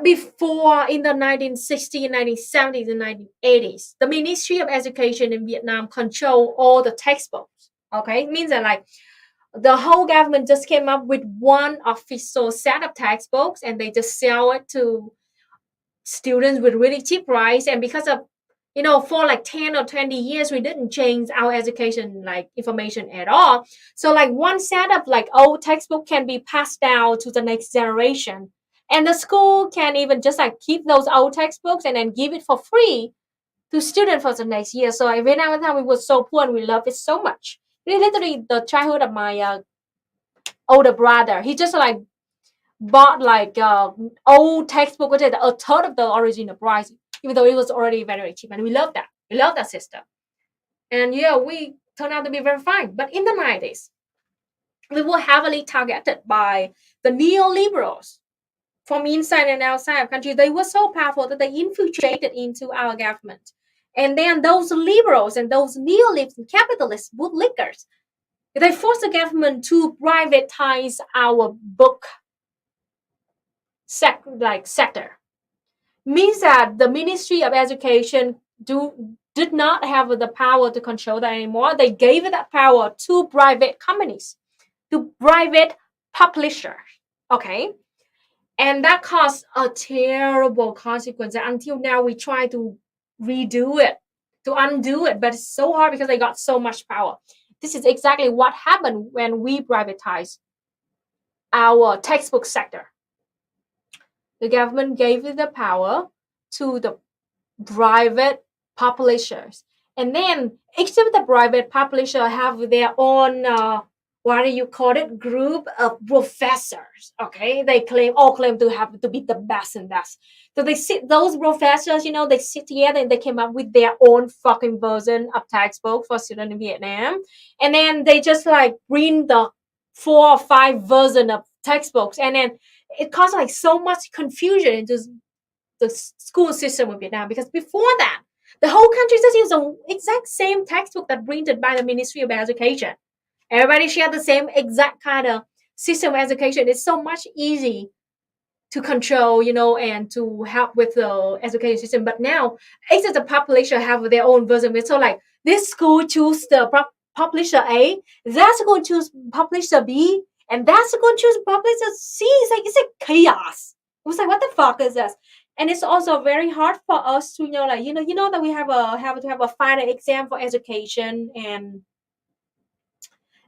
Before in the 1960s, 1970s, and 1980s, the Ministry of Education in Vietnam controlled all the textbooks. Okay, it means that like the whole government just came up with one official set of textbooks and they just sell it to students with really cheap price. And because of for like 10 or 20 years we didn't change our education like information at all, so like one set of like old textbook can be passed down to the next generation, and the school can even just like keep those old textbooks and then give it for free to students for the next year. So every now and then we were so poor and we loved it so much. Literally the childhood of my older brother, he just like bought like old textbook at a third of the original price, even though it was already very cheap. And we love that. We love that system. And yeah, we turned out to be very fine. But in the 90s, we were heavily targeted by the neoliberals from inside and outside of country. They were so powerful that they infiltrated into our government. And then those liberals and those neolibs and capitalists, bootlickers, they forced the government to privatize our book sector. Means that the Ministry of Education did not have the power to control that anymore. They gave that power to private companies, to private publishers. Okay. And that caused a terrible consequence. And until now, we try to redo it, to undo it, but it's so hard because they got so much power. This is exactly what happened when we privatized our textbook sector. The government gave the power to the private publishers. And then each of the private publishers have their own what do you call it, group of professors. Okay, they all claim to have to be the best and best. So they sit, those professors, they sit together and they came up with their own fucking version of textbook for students in Vietnam. And then they just like bring the 4 or 5 version of textbooks, and then it caused like so much confusion into the school system of Vietnam, because before that, the whole country just used the exact same textbook that printed by the Ministry of Education. Everybody shared the same exact kind of system of education. It's so much easy to control, and to help with the education system. But now, each of the population have their own version. So like this school choose the publisher A, that school choose publisher B, and that school choose publisher C. It's like chaos. It was like, what the fuck is this? And it's also very hard for us to that we have to have a final exam for education and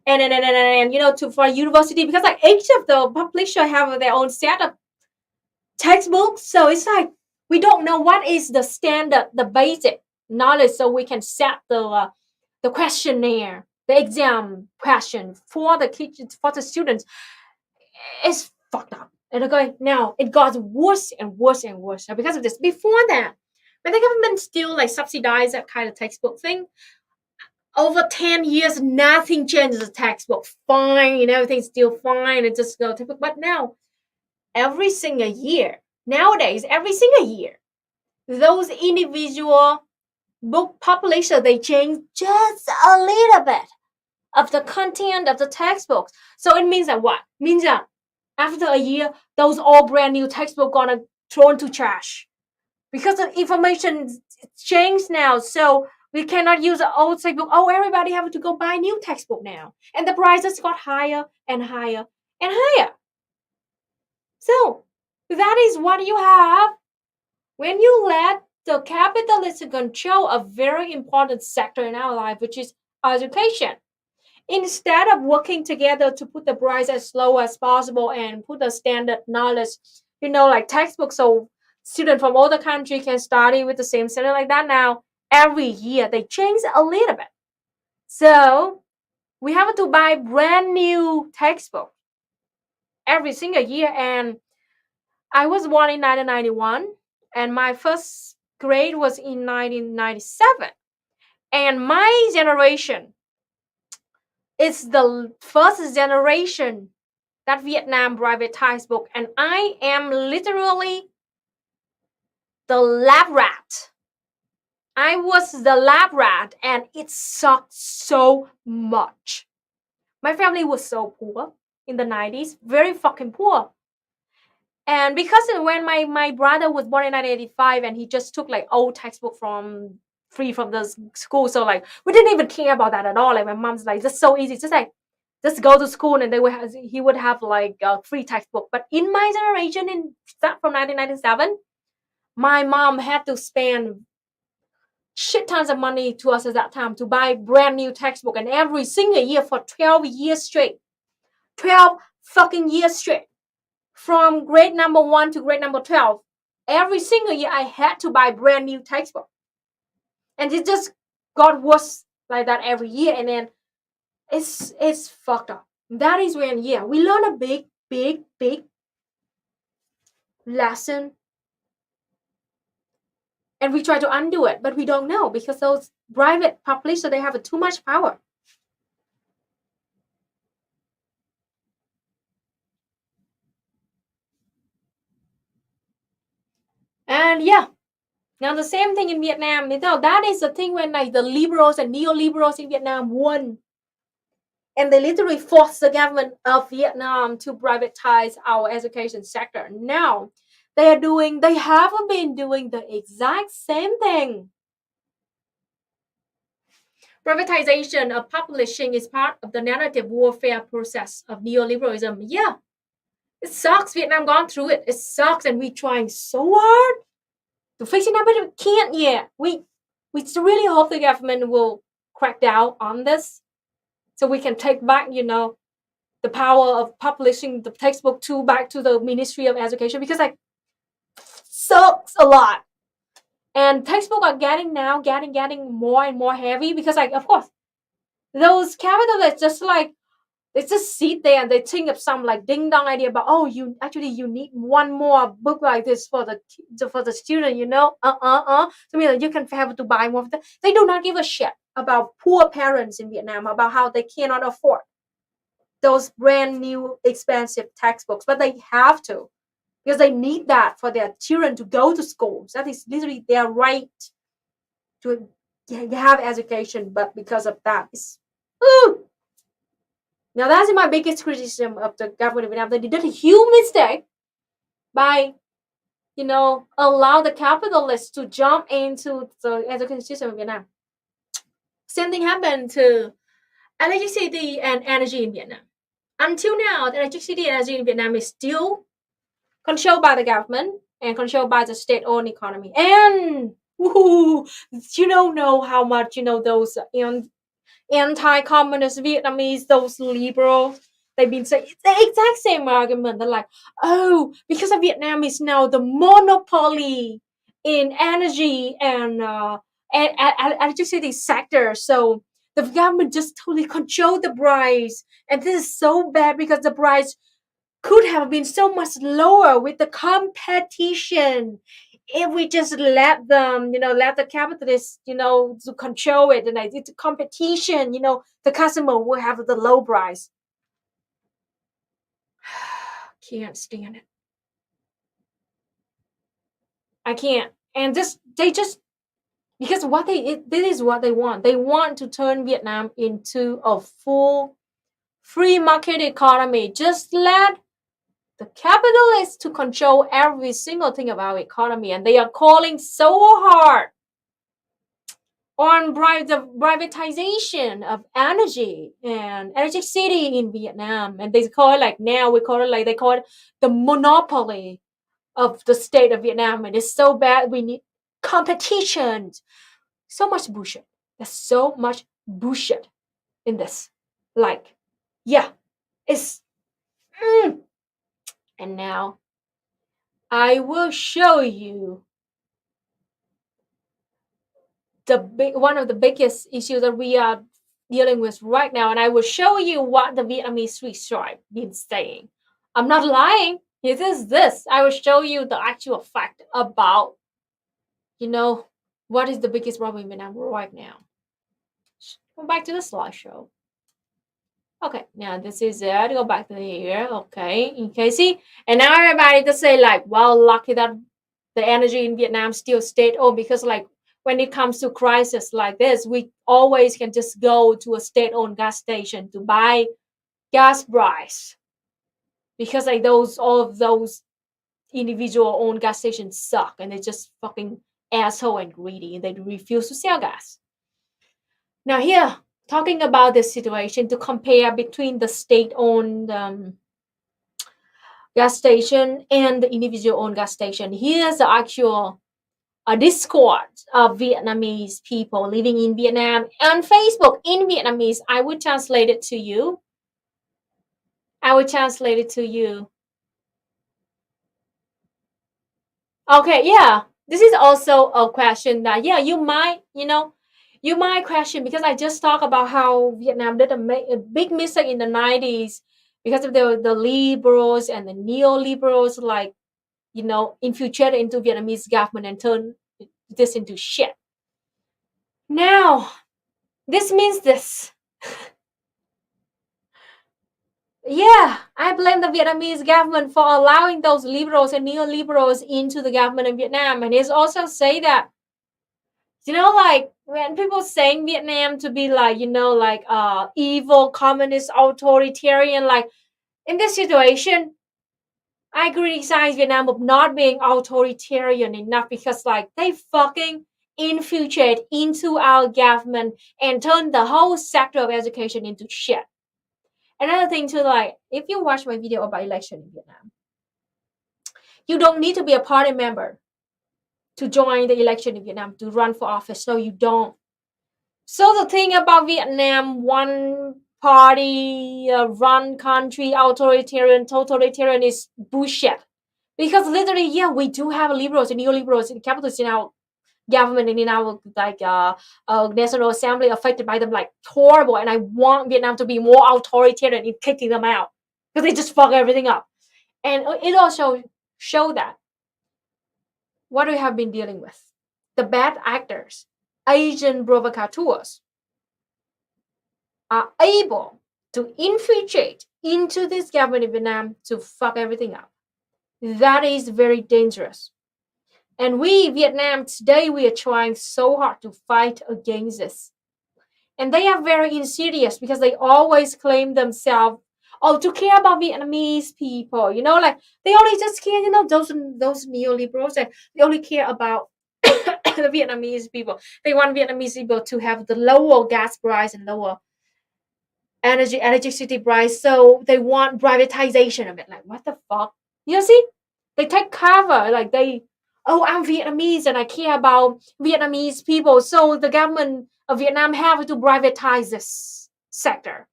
for university, because like each of the publisher have their own set of textbooks. So it's like we don't know what is the standard, the basic knowledge, so we can set the questionnaire, the exam question for the students. It's fucked up. And okay, now it got worse and worse and worse because of this. Before that, when the government still like subsidized that kind of textbook thing, over 10 years, nothing changes the textbook. Fine, everything's still fine. It just goes. But now, every single year, nowadays, every single year, those individual book population, they change just a little bit of the content of the textbooks. So it means that what? Means that after a year, those all brand new textbooks gonna thrown to trash because the information changed now. So we cannot use an old textbook. Oh, everybody have to go buy new textbook now, and the prices got higher and higher and higher. So that is what you have when you let the capitalists control a very important sector in our life, which is education. Instead of working together to put the price as low as possible and put the standard knowledge, like textbooks, so students from other country can study with the same standard like that. Now, every year they change a little bit. So we have to buy brand new textbook every single year. And I was born in 1991, and my first grade was in 1997. And my generation is the first generation that Vietnam privatized book. And I am literally the lab rat. I was the lab rat, and it sucked so much. My family was so poor in the 90s, very fucking poor. And because when my brother was born in 1985, and he just took like old textbook free from the school, so like we didn't even care about that at all. Like my mom's like, just so easy, just go to school, and he would have like a free textbook. But in my generation, from 1997, my mom had to spend shit tons of money to us at that time to buy brand new textbook, and every single year for 12 years straight, 12 fucking years straight, from grade number 1 to grade number 12, every single year I had to buy brand new textbook. And it just got worse like that every year. And then it's fucked up. That is when, we learn a big lesson, and we try to undo it, but we don't know because those private publishers, they have too much power. And yeah, now the same thing in Vietnam. That is the thing when like the liberals and neoliberals in Vietnam won, and they literally forced the government of Vietnam to privatize our education sector. Now they have been doing the exact same thing. Privatization of publishing is part of the narrative warfare process of neoliberalism. Yeah, it sucks. Vietnam gone through it. It sucks, and we're trying so hard to fix it now, but we can't yet. We really hope the government will crack down on this, so we can take back, the power of publishing the textbook back to the Ministry of Education, because like sucks a lot. And textbooks are getting more and more heavy because like of course those capitalists just like they just sit there and they think of some like ding dong idea about, oh, you need one more book like this for the student, so you can have to buy more of them. They do not give a shit about poor parents in Vietnam, about how they cannot afford those brand new expensive textbooks, but they have to because they need that for their children to go to school. That is literally their right to have education, but because of that, it's now that's my biggest criticism of the government of Vietnam. They did a huge mistake by, allow the capitalists to jump into the education system of Vietnam. Same thing happened to electricity and energy in Vietnam. Until now, the electricity and energy in Vietnam is still controlled by the government and controlled by the state-owned economy. And you don't know how much, those anti-communist Vietnamese, those liberals, they've been saying the exact same argument. They're like, oh, because of Vietnam is now the monopoly in energy and electricity sector, so the government just totally controlled the price, and this is so bad because the price could have been so much lower with the competition if we just let them, let the capitalists, to control it, and it's competition, the customer will have the low price. Can't stand it. I can't. And they just because this is what they want. They want to turn Vietnam into a full free market economy. Just let the capitalists to control every single thing of our economy, and they are calling so hard on the privatization of energy and electricity in Vietnam, and they call it they call it the monopoly of the state of Vietnam, and it's so bad. We need competition. So much bullshit. There's so much bullshit in this. Like, yeah, it's. And now I will show you one of the biggest issues that we are dealing with right now, and I will show you what the Vietnamese street tribe been saying. I'm not lying. It is this. I will show you the actual fact about, what is the biggest problem in Vietnam right now. Go back to the slideshow. Okay, now this is it. Go back to here. Okay, see? And now everybody just say like, well, lucky that the energy in Vietnam still state-owned, because like when it comes to crisis like this, we always can just go to a state-owned gas station to buy gas price, because like all of those individual owned gas stations suck, and they're just fucking asshole and greedy, and they refuse to sell gas. Now here, talking about this situation to compare between the state-owned gas station and the individual-owned gas station, here's the actual Discord of Vietnamese people living in Vietnam on Facebook in Vietnamese. I will translate it to you. Okay, yeah. This is also a question that, yeah, you might question, because I just talked about how Vietnam did a big mistake in the 90s because of the liberals and the neoliberals, like infiltrated into Vietnamese government and turn this into shit. Now, this means this. Yeah, I blame the Vietnamese government for allowing those liberals and neoliberals into the government in Vietnam. And it's also say that, like when people saying Vietnam to be like, evil, communist, authoritarian, like in this situation, I criticize Vietnam of not being authoritarian enough because like they fucking infiltrate into our government and turn the whole sector of education into shit. Another thing too, like if you watch my video about election in Vietnam, you don't need to be a party member to join the election in Vietnam to run for office. No, you don't. So the thing about Vietnam, one party run country, authoritarian, totalitarian is bullshit. Because literally, yeah, we do have liberals and neoliberals and capitalists in our government and in our National Assembly affected by them like horrible. And I want Vietnam to be more authoritarian in kicking them out because they just fuck everything up. And it also showed that what we have been dealing with. The bad actors, Asian provocateurs, are able to infiltrate into this government in Vietnam to fuck everything up. That is very dangerous. And we, Vietnam, today we are trying so hard to fight against this. And they are very insidious because they always claim themselves, to care about Vietnamese people. Like they only just care, those neoliberals, and they only care about the Vietnamese people. They want Vietnamese people to have the lower gas price and lower electricity price. So they want privatization of it. Like, what the fuck? You see? They take cover, like I'm Vietnamese and I care about Vietnamese people. So the government of Vietnam have to privatize this sector.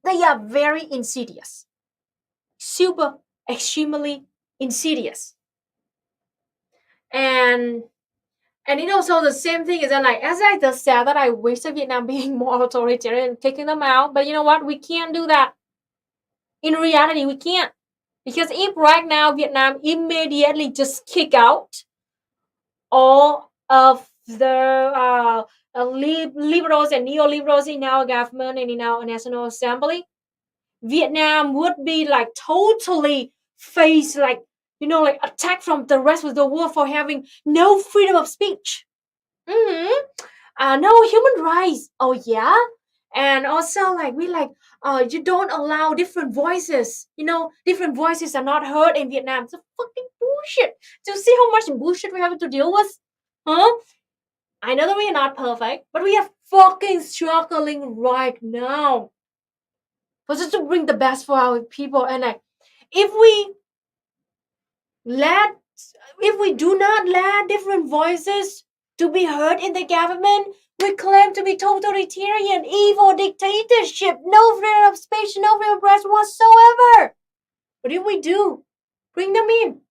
They are very insidious. Super, extremely insidious. And it also the same thing is that like as I just said that I wish that Vietnam being more authoritarian and kicking them out, but you know what? We can't do that. In reality, we can't. Because if right now Vietnam immediately just kick out all of the liberals and neoliberals in our government and in our National Assembly, Vietnam would be like totally face like attack from the rest of the world for having no freedom of speech. No human rights. Oh yeah. And also like you don't allow different voices. Different voices are not heard in Vietnam. It's a fucking bullshit. Do you see how much bullshit we have to deal with? Huh? I know that we are not perfect, but we are fucking struggling right now. For just to bring the best for our people. And like if we do not let different voices to be heard in the government, we claim to be totalitarian, evil dictatorship, no freedom of speech, no freedom of press whatsoever. But if we do, bring them in.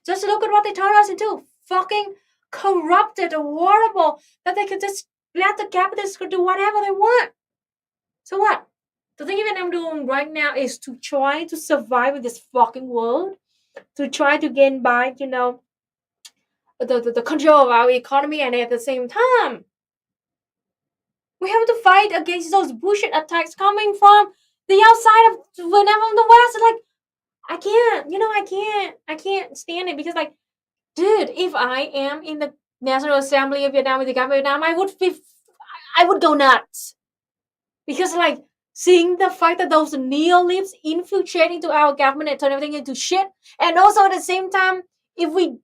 Just look at what they turn us into. Fucking corrupted and horrible that they could just let the capitalists do whatever they want. So what? The thing that I'm doing right now is to try to survive in this fucking world, to try to gain back, the control of our economy, and at the same time, we have to fight against those bullshit attacks coming from the outside of Vietnam, from the West. Like, I can't stand it because, like, dude, if I am in the National Assembly of Vietnam with the government of Vietnam, I would go nuts because, like, seeing the fact that those neolibs infiltrating to our government and turn everything into shit, and also at the same time, if we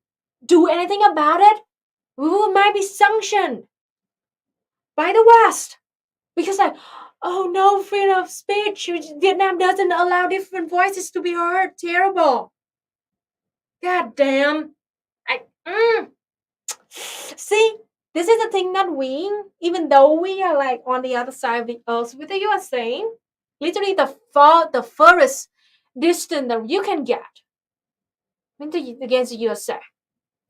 do anything about it, we might be sanctioned by the West because, like, oh no, freedom of speech. Vietnam doesn't allow different voices to be heard. Terrible. God damn. See, this is the thing that we, even though we are like on the other side of the earth with the USA, literally the furthest distance that you can get against the USA,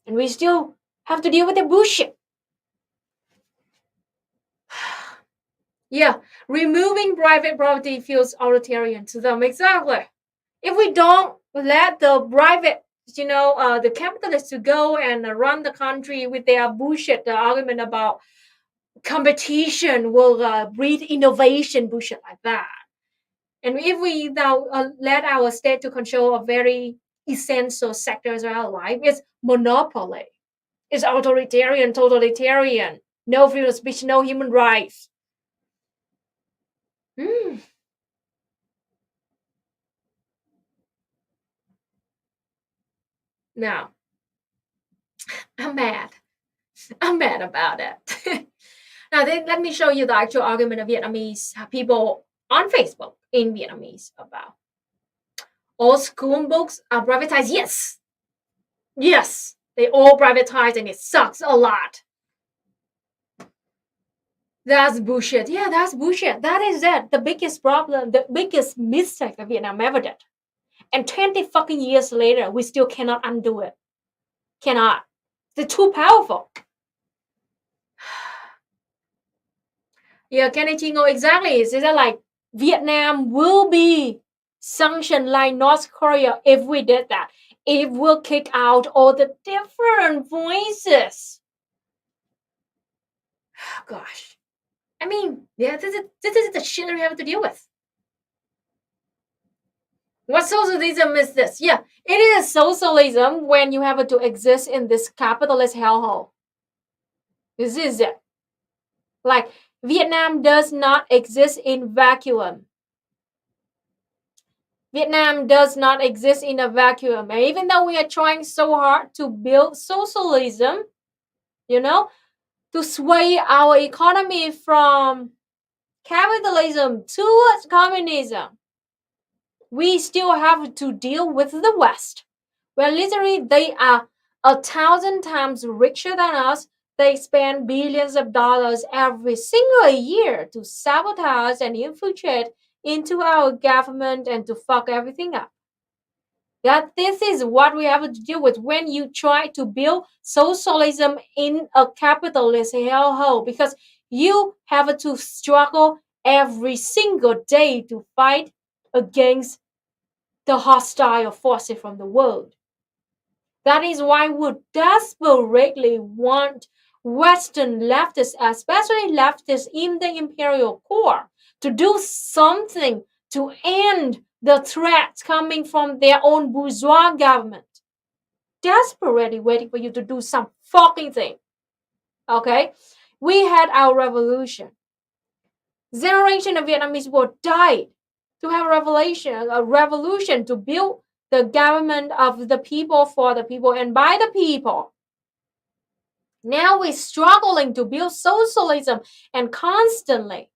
and we still have to deal with the bullshit. Yeah, removing private property feels authoritarian to them. Exactly. If we don't let the private the capitalists to go and run the country with their bullshit argument about competition will breed innovation, bullshit like that. And if we now let our state to control a very essential sectors of our life, it's monopoly. It's authoritarian, totalitarian. No freedom of speech, no human rights. Now, I'm mad. I'm mad about it. Now, then let me show you the actual argument of Vietnamese people on Facebook in Vietnamese about all school books are privatized. Yes. Yes. They all privatized and it sucks a lot. That's bullshit. Yeah, that's bullshit. That is it. The biggest problem, the biggest mistake that Vietnam ever did. And 20 fucking years later, we still cannot undo it. Cannot. They're too powerful. Yeah, Kenichi know exactly. Is that like Vietnam will be sanctioned like North Korea if we did that. It will kick out all the different voices. Oh, gosh. I mean, yeah, this is the shit that we have to deal with. What socialism is this? Yeah, it is socialism when you have to exist in this capitalist hellhole. This is it. Like, Vietnam does not exist in vacuum. Vietnam does not exist in a vacuum. And even though we are trying so hard to build socialism, to sway our economy from capitalism towards communism, we still have to deal with the West, where literally they are 1,000 times richer than us. They spend billions of dollars every single year to sabotage and infiltrate into our government and to fuck everything up. That this is what we have to deal with when you try to build socialism in a capitalist hellhole, because you have to struggle every single day to fight against the hostile forces from the world. That is why we desperately want Western leftists, especially leftists in the imperial core, to do something to end the threats coming from their own bourgeois government. Desperately waiting for you to do some fucking thing. Okay? We had our revolution. Generation of Vietnamese people died to have a revolution to build the government of the people, for the people, and by the people. Now we're struggling to build socialism, and constantly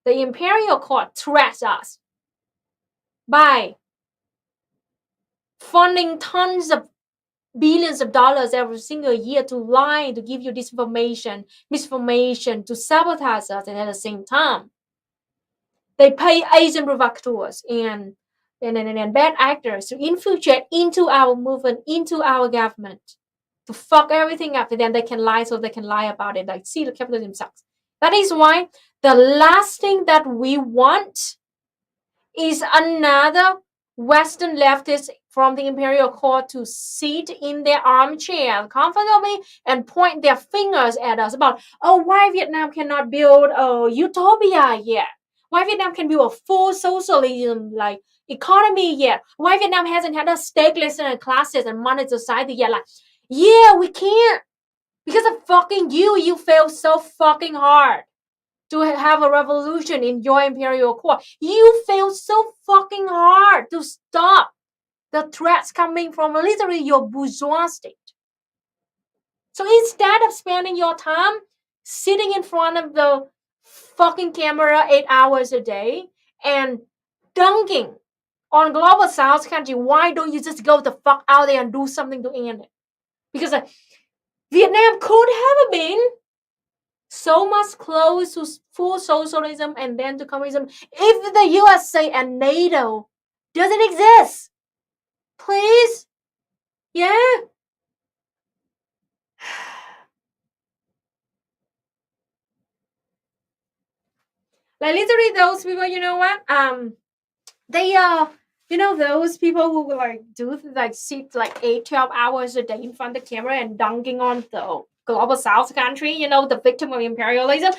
the imperial court threats us by funding tons of billions of dollars every single year to lie, to give you disinformation, misinformation, to sabotage us, and at the same time, they pay Asian provocateurs and bad actors to infiltrate into our movement, into our government, to fuck everything up, and then they can lie, so they can lie about it. Like, see, the capitalism sucks. That is why the last thing that we want is another Western leftist from the imperial court to sit in their armchair comfortably and point their fingers at us about, why Vietnam cannot build a utopia yet? Why Vietnam can build a full socialism like economy yet? Why Vietnam hasn't had a stateless classes and monetary society yet? Like, yeah, we can't. Because of fucking you. You failed so fucking hard to have a revolution in your imperial core. You failed so fucking hard to stop the threats coming from literally your bourgeois state. So instead of spending your time sitting in front of the fucking camera 8 hours a day and dunking on global south country, why don't you just go the fuck out there and do something to end it? Because Vietnam could have been so much close to full socialism and then to communism if the USA and NATO doesn't exist. Please? Yeah. Like literally those people, you know what? They You know those people who like do like sit like 8-12 hours a day in front of the camera and dunking on the global South country, you know, the victim of imperialism.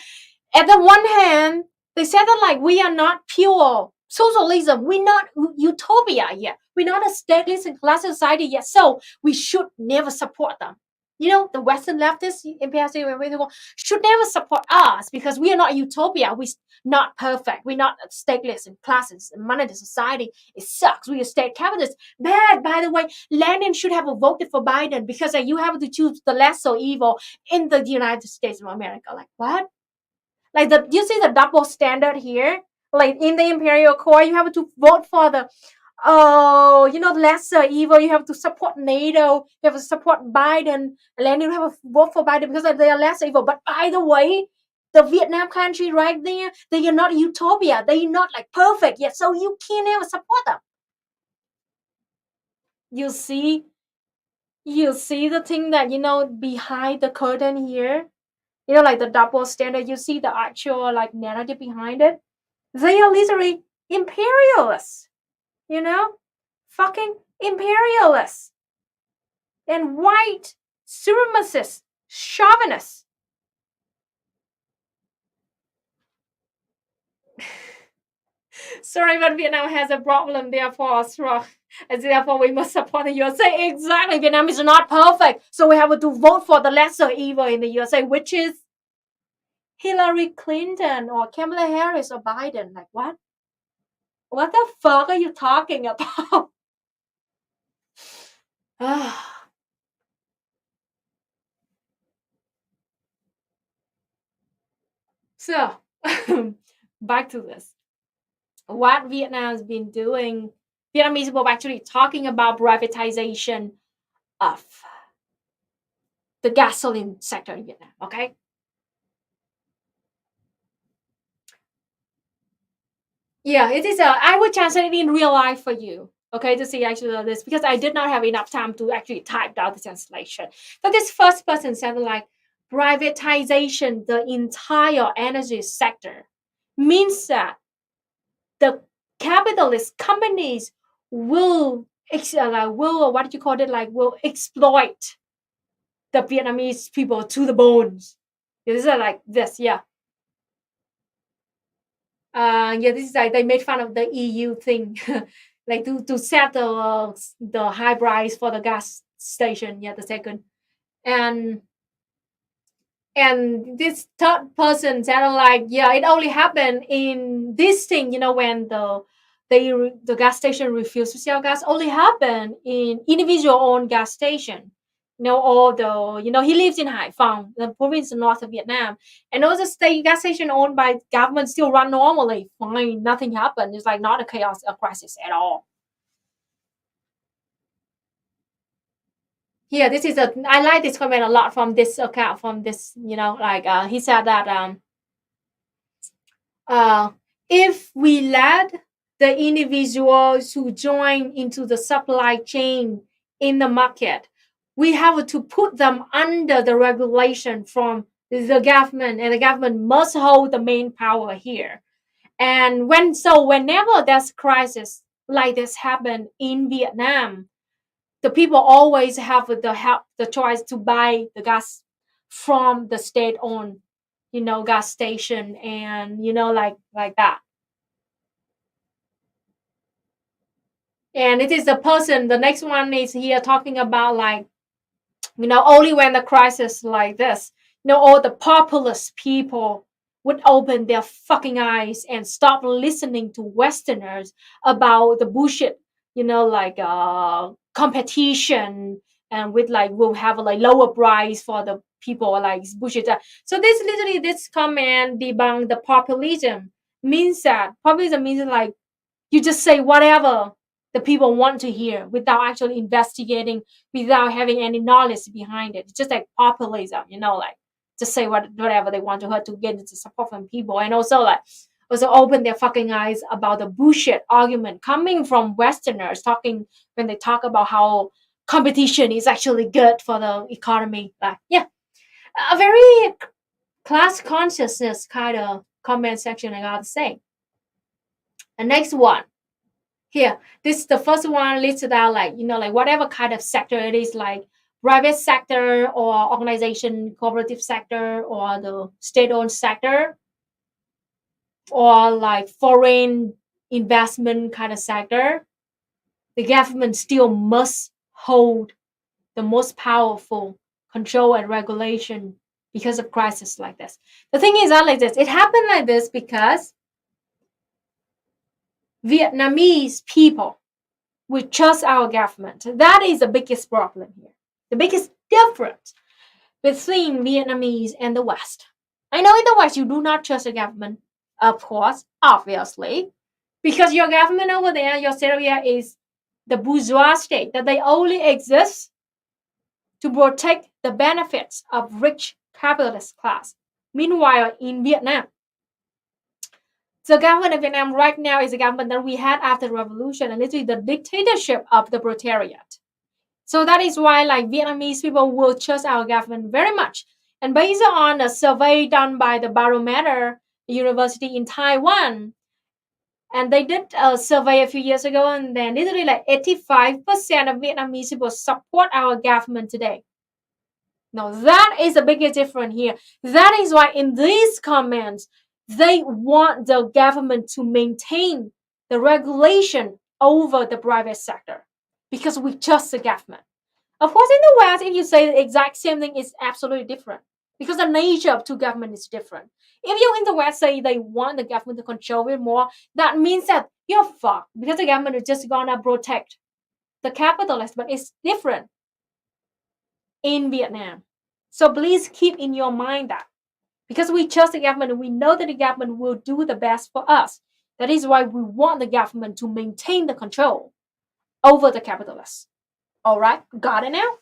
At the one hand, they said that like we are not pure socialism, we're not utopia yet, we're not a stateless and class society yet, so we should never support them. You know, the Western leftists, imperialism, should never support us because we are not utopia. We're not perfect. We're not stateless and classes and monetary society. It sucks. We are state capitalists. Bad, by the way. Lenin should have voted for Biden because you have to choose the lesser evil in the United States of America. Like what? Like you see the double standard here? Like in the imperial core, you have to vote for the lesser evil. You have to support NATO. You have to support Biden. And then you have to vote for Biden because they are less evil. But by the way, the Vietnam country right there, they are not utopia. They are not like perfect yet. So you can't ever support them. You see the thing that, behind the curtain here? Like the double standard. You see the actual like narrative behind it? They are literally imperialists. Fucking imperialists and white supremacists, chauvinists. Sorry, but Vietnam has a problem, therefore we must support the USA. Exactly, Vietnam is not perfect, so we have to vote for the lesser evil in the USA, which is Hillary Clinton or Kamala Harris or Biden. Like what? What the fuck are you talking about? So, back to this. What Vietnam has been doing, Vietnamese people actually talking about privatization of the gasoline sector in Vietnam, okay? Yeah, it is I would translate it in real life for you, okay, to see actually this, because I did not have enough time to actually type out the translation. But this first person said like, privatization the entire energy sector means that the capitalist companies will what do you call it, like will exploit the Vietnamese people to the bones. This is like this, yeah. This is like they made fun of the EU thing, like to set the high price for the gas station. Yeah, the second, and this third person said like, yeah, it only happened in this thing, when the gas station refused to sell gas, only happened in individual owned gas station. All the, he lives in Hải Phòng, the province north of Vietnam, and those state gas station owned by government still run normally fine, nothing happened. It's like not a crisis at all. Yeah, this is I like this comment a lot from this account, from this, he said that if we let the individuals who join into the supply chain in the market, we have to put them under the regulation from the government, and the government must hold the main power here. And whenever there's crisis like this happen in Vietnam, the people always have the choice to buy the gas from the state-owned, gas station, and like that. And it is the next one is here talking about like, only when the crisis like this, all the populist people would open their fucking eyes and stop listening to Westerners about the bullshit, like competition, and with like we'll have a like lower price for the people, like bullshit. So this comment debunk the populism. Populism means like you just say whatever the people want to hear without actually investigating, without having any knowledge behind it. It's just like populism, like just say whatever they want to hear to get the support from people, and also open their fucking eyes about the bullshit argument coming from Westerners talking when they talk about how competition is actually good for the economy. Like, yeah, a very class consciousness kind of comment section, I gotta say. The next one. Here, this is the first one listed out, like, like whatever kind of sector it is, like private sector or organization, cooperative sector, or the state-owned sector, or like foreign investment kind of sector. The government still must hold the most powerful control and regulation because of crisis like this. The thing is not like this. It happened like this because Vietnamese people, we trust our government. That is the biggest problem here. The biggest difference between Vietnamese and the West. I know in the West you do not trust the government, of course, obviously, because your government over there, your state over here is the bourgeois state, that they only exist to protect the benefits of rich capitalist class. Meanwhile, in Vietnam, the government of Vietnam right now is the government that we had after the revolution, and literally the dictatorship of the proletariat. So that is why, like, Vietnamese people will trust our government very much. And based on a survey done by the Barometer University in Taiwan, and they did a survey a few years ago, and then literally like 85% of Vietnamese people support our government today. Now that is the biggest difference here. That is why in these comments, they want the government to maintain the regulation over the private sector because we trust the government. Of course, in the West, if you say the exact same thing, it's absolutely different because the nature of two governments is different. If you in the West say they want the government to control it more, that means that you're fucked because the government is just gonna protect the capitalists, but it's different in Vietnam. So please keep in your mind that because we trust the government and we know that the government will do the best for us. That is why we want the government to maintain the control over the capitalists. All right, got it now?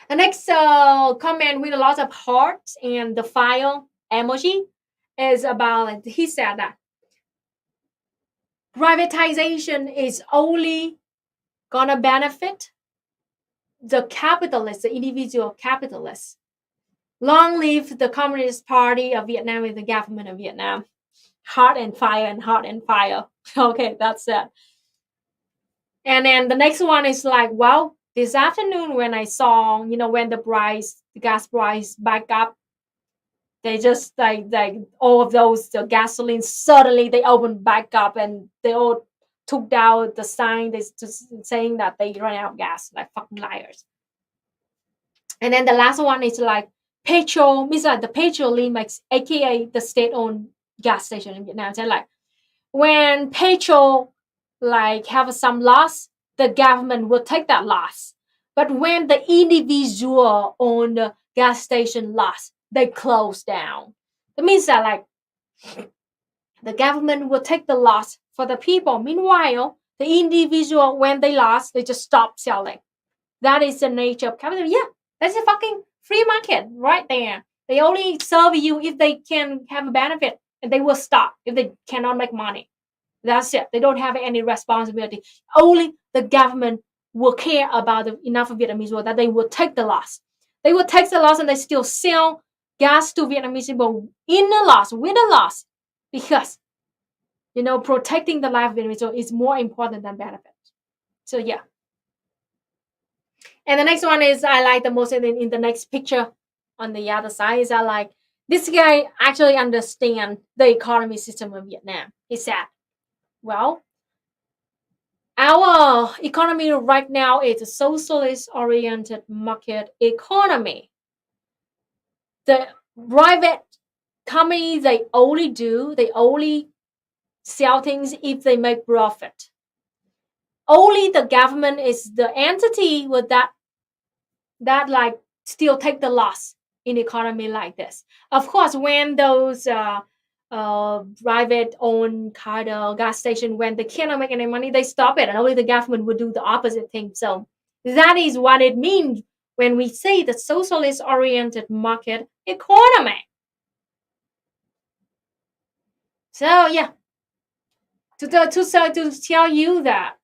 The next comment with a lot of hearts and the file emoji is about, like, he said that privatization is only gonna benefit the capitalists, the individual capitalists. Long live the Communist Party of Vietnam and the government of Vietnam. Heart and fire and heart and fire. Okay, that's it. And then the next one is like, well, this afternoon when I saw, when the gas price back up, they just like all of those the gasoline suddenly they opened back up and they all took down the sign just saying that they ran out of gas, like fucking liars. And then the last one is like petrol, means like the petrol limits, aka the state-owned gas station in Vietnam. So like when petrol like have some loss, the government will take that loss. But when the individual owned gas station loss, they close down. That means that like the government will take the loss for the people. Meanwhile, the individual, when they lost, they just stop selling. That is the nature of capitalism. Yeah, that's a fucking free market right there. They only serve you if they can have a benefit, and they will stop if they cannot make money. That's it. They don't have any responsibility. Only the government will care about enough of Vietnamese people that they will take the loss. They will take the loss and they still sell gas to Vietnamese people in the loss, with a loss, because protecting the life of Vietnamese people is more important than benefit. So yeah. And the next one is I like the most in the next picture on the other side is I like this guy actually understand the economy system of Vietnam. He said, well, our economy right now is a socialist-oriented market economy. The private companies, they only sell things if they make profit. Only the government is the entity with that like still take the loss in economy like this. Of course, when those private owned kind of gas station, when they cannot make any money, they stop it, and only the government would do the opposite thing. So that is what it means when we say the socialist oriented market economy. So yeah, to tell you that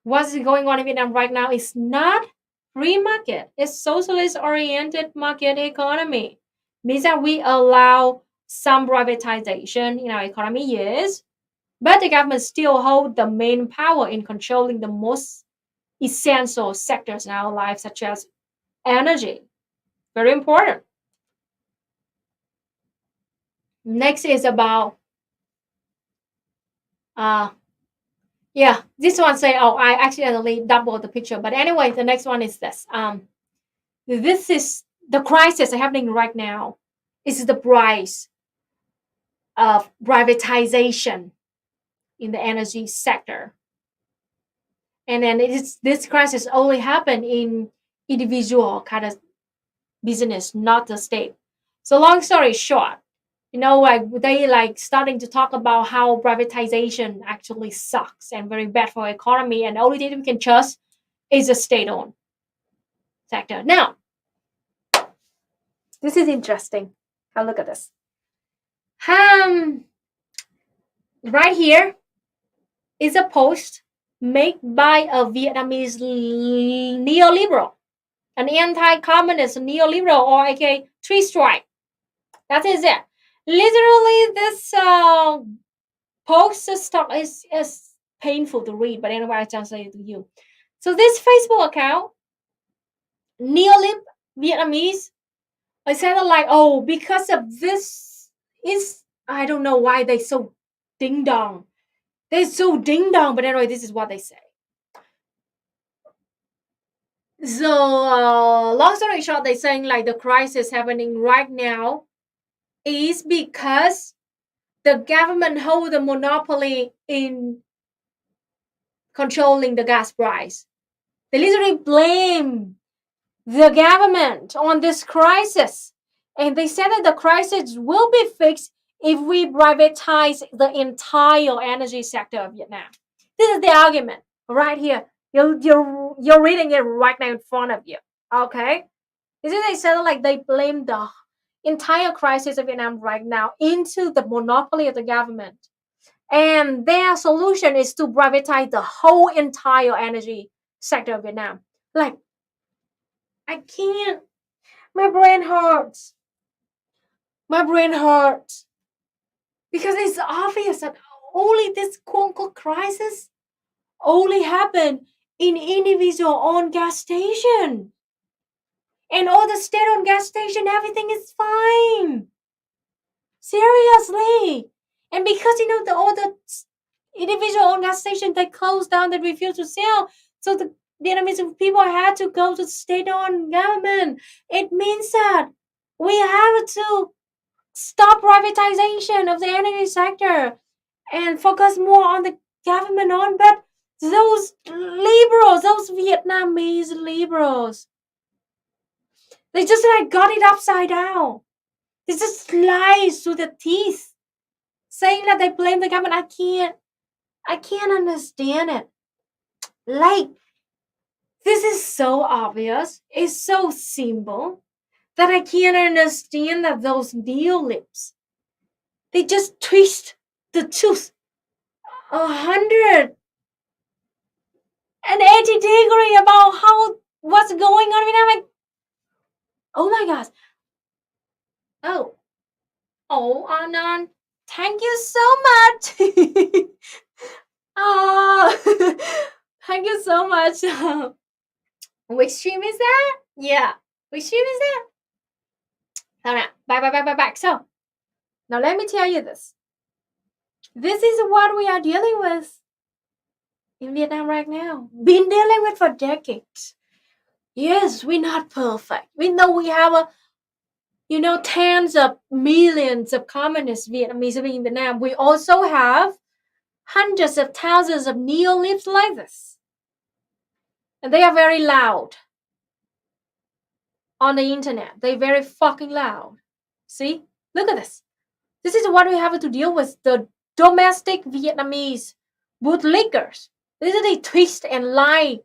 what's going on in Vietnam right now is not free market. It's socialist oriented market economy. Means that we allow some privatization in our economy, yes, But the government still hold the main power in controlling the most essential sectors in our life, such as energy. Very important. Next is about this one say, oh, I accidentally doubled the picture. But anyway, the next one is this. This is the crisis happening right now. This is the price of privatization in the energy sector. And then this crisis only happened in individual kind of business, not the state. So long story short, like they like starting to talk about how privatization actually sucks and very bad for economy, and the only thing we can trust is a state-owned sector. Now, this is interesting. Now look at this. Right here is a post made by a Vietnamese neoliberal, an anti-communist neoliberal, or aka three strike. That is it. Literally, this post is painful to read, but anyway, I translate it to you. So this Facebook account, Neolib Vietnamese, I said like, oh, because of this is, I don't know why they so ding dong. They're so ding dong, but anyway, this is what they say. So, long story short, they're saying like the crisis happening right now is because the government hold the monopoly in controlling the gas price. They literally blame the government on this crisis. And they said that the crisis will be fixed if we privatize the entire energy sector of Vietnam. This is the argument right here. You're reading it right now in front of you. Okay? This is they said like they blame the entire crisis of Vietnam right now into the monopoly of the government. And their solution is to privatize the whole entire energy sector of Vietnam. Like, I can't. My brain hurts. My brain hurts. Because it's obvious that only this quote-unquote crisis only happened in individual owned gas station. And all the state-owned gas station, everything is fine. Seriously. And because, all the individual owned gas station, they closed down, they refused to sell. So the Vietnamese people had to go to the state-owned government. It means that we have to stop privatization of the energy sector and focus more on the government on. But those liberals, those Vietnamese liberals, they just like got it upside down. They just lies to the teeth, saying that they blame the government. I can't understand it. Like, this is so obvious. It's so simple that I can't understand that those neolips, they just twist the truth 180 degree about what's going on. I mean, I'm like, oh my gosh. Oh, Anand, thank you so much. Thank you so much. Which stream is that? Yeah. Which stream is that? All right. Bye. So, now let me tell you this. This is what we are dealing with in Vietnam right now. Been dealing with for decades. Yes, we're not perfect. We know we have tens of millions of communist Vietnamese living in Vietnam. We also have hundreds of thousands of neolibs like this. And they are very loud on the internet. They're very fucking loud. See? Look at this. This is what we have to deal with. The domestic Vietnamese bootlickers. They twist and lie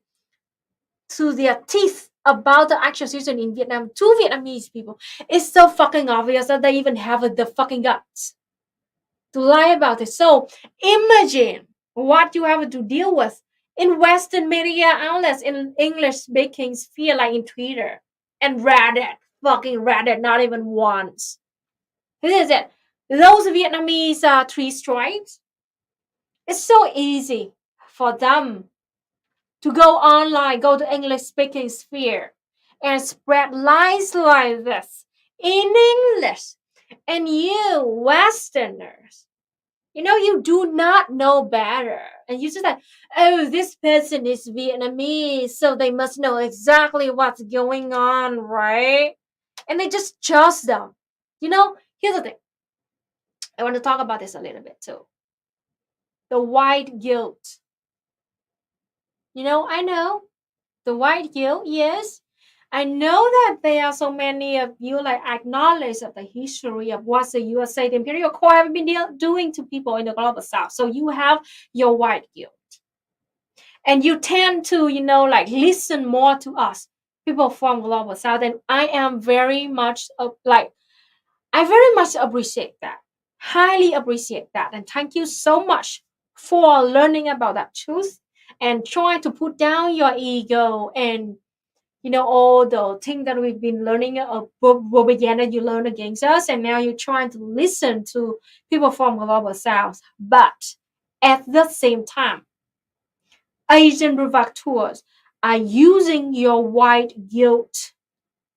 to their teeth about the actual situation in Vietnam to Vietnamese people. It's so fucking obvious that they even have the fucking guts to lie about it. So imagine what you have to deal with in Western media outlets, in English-speaking sphere, like in Twitter and Reddit. Fucking Reddit, not even once. This is it. Those Vietnamese three strikes, It's so easy for them to go online, go to English-speaking sphere, and spread lies like this in English. And you, Westerners, you do not know better. And you just like, oh, this person is Vietnamese, so they must know exactly what's going on, right? And they just trust them. Here's the thing. I want to talk about this a little bit too. The white guilt. I know the white guilt, yes. I know that there are so many of you like acknowledge of the history of what the USA, the imperial core have been doing to people in the global south. So you have your white guilt. And you tend to, like listen more to us, people from global south. And I am very much I very much appreciate that. Highly appreciate that. And thank you so much for learning about that truth and trying to put down your ego and all the things that we've been learning of propaganda you learn against us, and now you're trying to listen to people from global south. But at the same time, Asian provocateurs are using your white guilt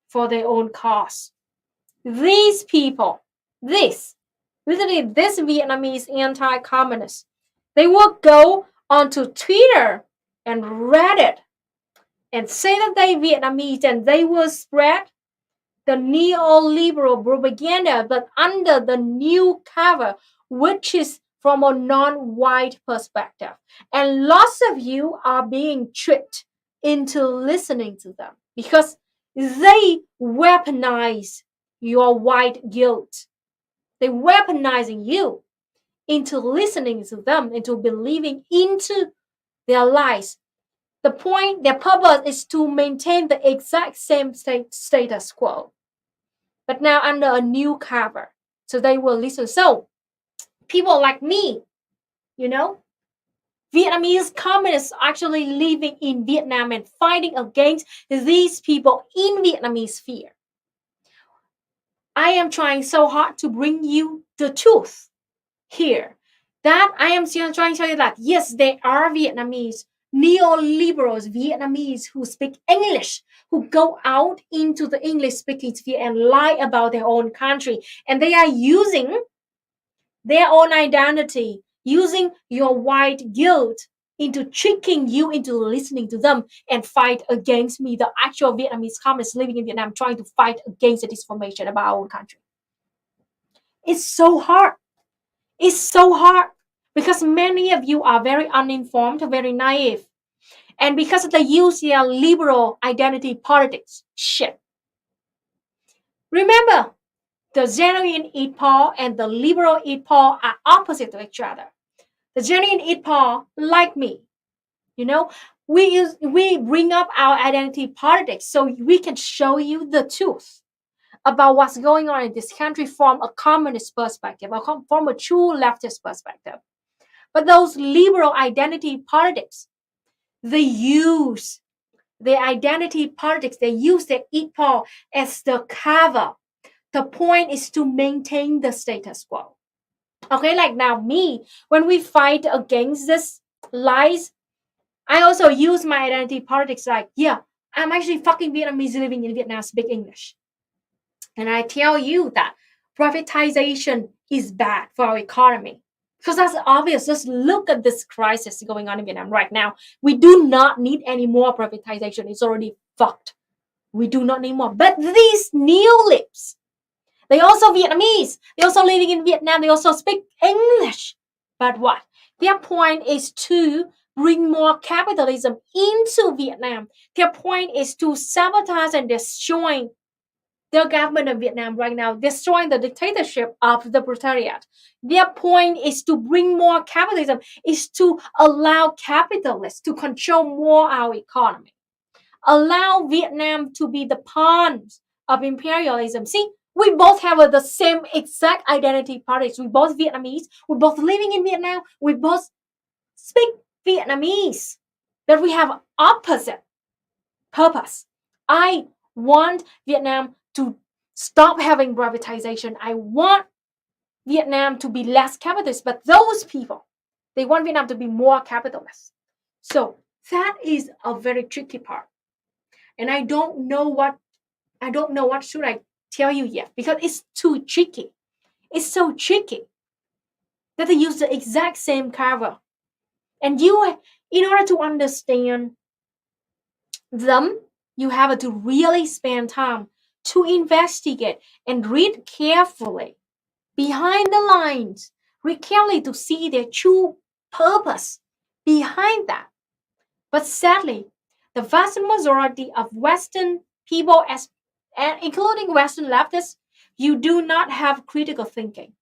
for their own cause. These people, literally this Vietnamese anti-communists, they will go onto Twitter and Reddit and say that they Vietnamese, and they will spread the neoliberal propaganda, but under the new cover, which is from a non-white perspective. And lots of you are being tricked into listening to them because they weaponize your white guilt. They're weaponizing you into listening to them, into believing into their lies. Their purpose is to maintain the exact same status quo, but now under a new cover. So they will listen. So people like me, Vietnamese communists actually living in Vietnam and fighting against these people in Vietnamese sphere. I am trying so hard to bring you the truth here. That I am still trying to tell you that yes, there are Vietnamese neoliberals, Vietnamese who speak English, who go out into the English speaking sphere and lie about their own country. And they are using their own identity, using your white guilt into tricking you into listening to them and fight against me, the actual Vietnamese communists living in Vietnam, trying to fight against the disinformation about our own country. It's so hard. It's so hard because many of you are very uninformed, very naive. And because they use their liberal identity politics shit. Remember, the genuine Eat Paul and the liberal Eat Paul are opposite to each other. The genuine Eat Paul, like me, we bring up our identity politics so we can show you the truth about what's going on in this country from a communist perspective, from a true leftist perspective. But those liberal identity politics, they use their identity politics, they use their Eat Paul as the cover. The point is to maintain the status quo. Okay, like now me, when we fight against this lies, I also use my identity politics like, yeah, I'm actually fucking Vietnamese living in Vietnam, speak English. And I tell you that privatization is bad for our economy. Because that's obvious. Just look at this crisis going on in Vietnam right now. We do not need any more privatization. It's already fucked. We do not need more. But these neolibs, they also Vietnamese. They also living in Vietnam. They also speak English. But what? Their point is to bring more capitalism into Vietnam. Their point is to sabotage and destroy the government of Vietnam right now, destroying the dictatorship of the proletariat. Their point is to bring more capitalism, is to allow capitalists to control more our economy. Allow Vietnam to be the pawns of imperialism. See, we both have the same exact identity politics. We both Vietnamese. We're both living in Vietnam. We both speak Vietnamese. But we have opposite purpose. I want Vietnam to stop having privatization. I want Vietnam to be less capitalist. But those people, They want Vietnam to be more capitalist. So that is a very tricky part. And I don't know what should I tell you yet, because it's too tricky. It's so tricky that they use the exact same cover. And you, in order to understand them, you have to really spend time to investigate and read carefully behind the lines, read carefully to see their true purpose behind that. But sadly, the vast majority of Western people, including Western leftists, you do not have critical thinking.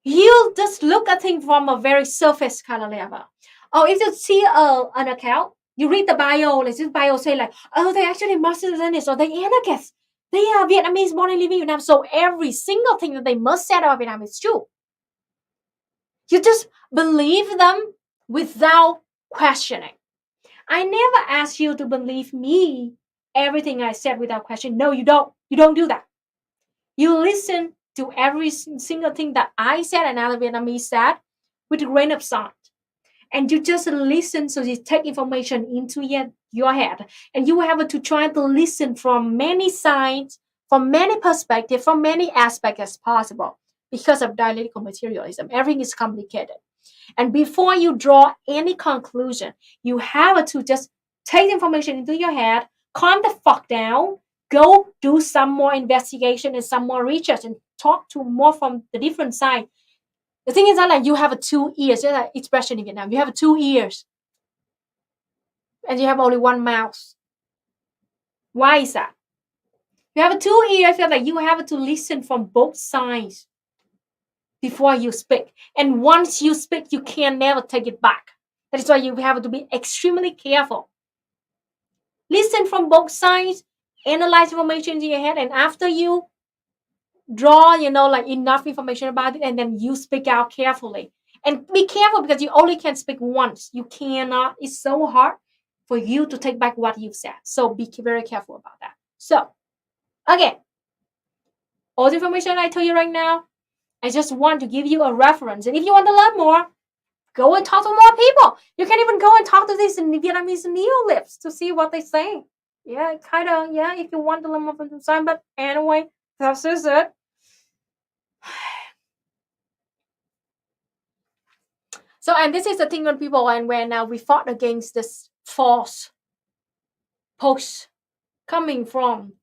You just look at things from a very surface kind of level. Or if you see an account, you read the bio, like this bio say like, oh, they actually Marxist-Leninists or they anarchists. They are Vietnamese born and living in Vietnam. So every single thing that they must say about Vietnam is true. You just believe them without questioning. I never asked you to believe me everything I said without question. No, you don't. You don't do that. You listen to every single thing that I said and other Vietnamese said with a grain of salt. And you just listen, so you take information into your head. And you have to try to listen from many sides, from many perspectives, from many aspects as possible. Because of dialectical materialism, everything is complicated. And before you draw any conclusion, you have to just take the information into your head, calm the fuck down, go do some more investigation and some more research and talk to more from the different side. The thing is that like you have 2 ears. There's an expression in Vietnam. You have 2 ears and you have only 1 mouth. Why is that? You have 2 ears, so like you have to listen from both sides before you speak. And once you speak, you can never take it back. That is why you have to be extremely careful. Listen from both sides, analyze information in your head, and after you draw, like enough information about it, and then you speak out carefully. And be careful because you only can speak once. You cannot, it's so hard for you to take back what you've said. So be very careful about that. So, again, all the information I tell you right now, I just want to give you a reference. And if you want to learn more, go and talk to more people. You can even go and talk to these Vietnamese neo-libs to see what they say. Yeah, kind of, yeah, if you want to learn more from the side. But anyway, that's just it. So, and this is the thing when people, and when we fought against this false posts coming from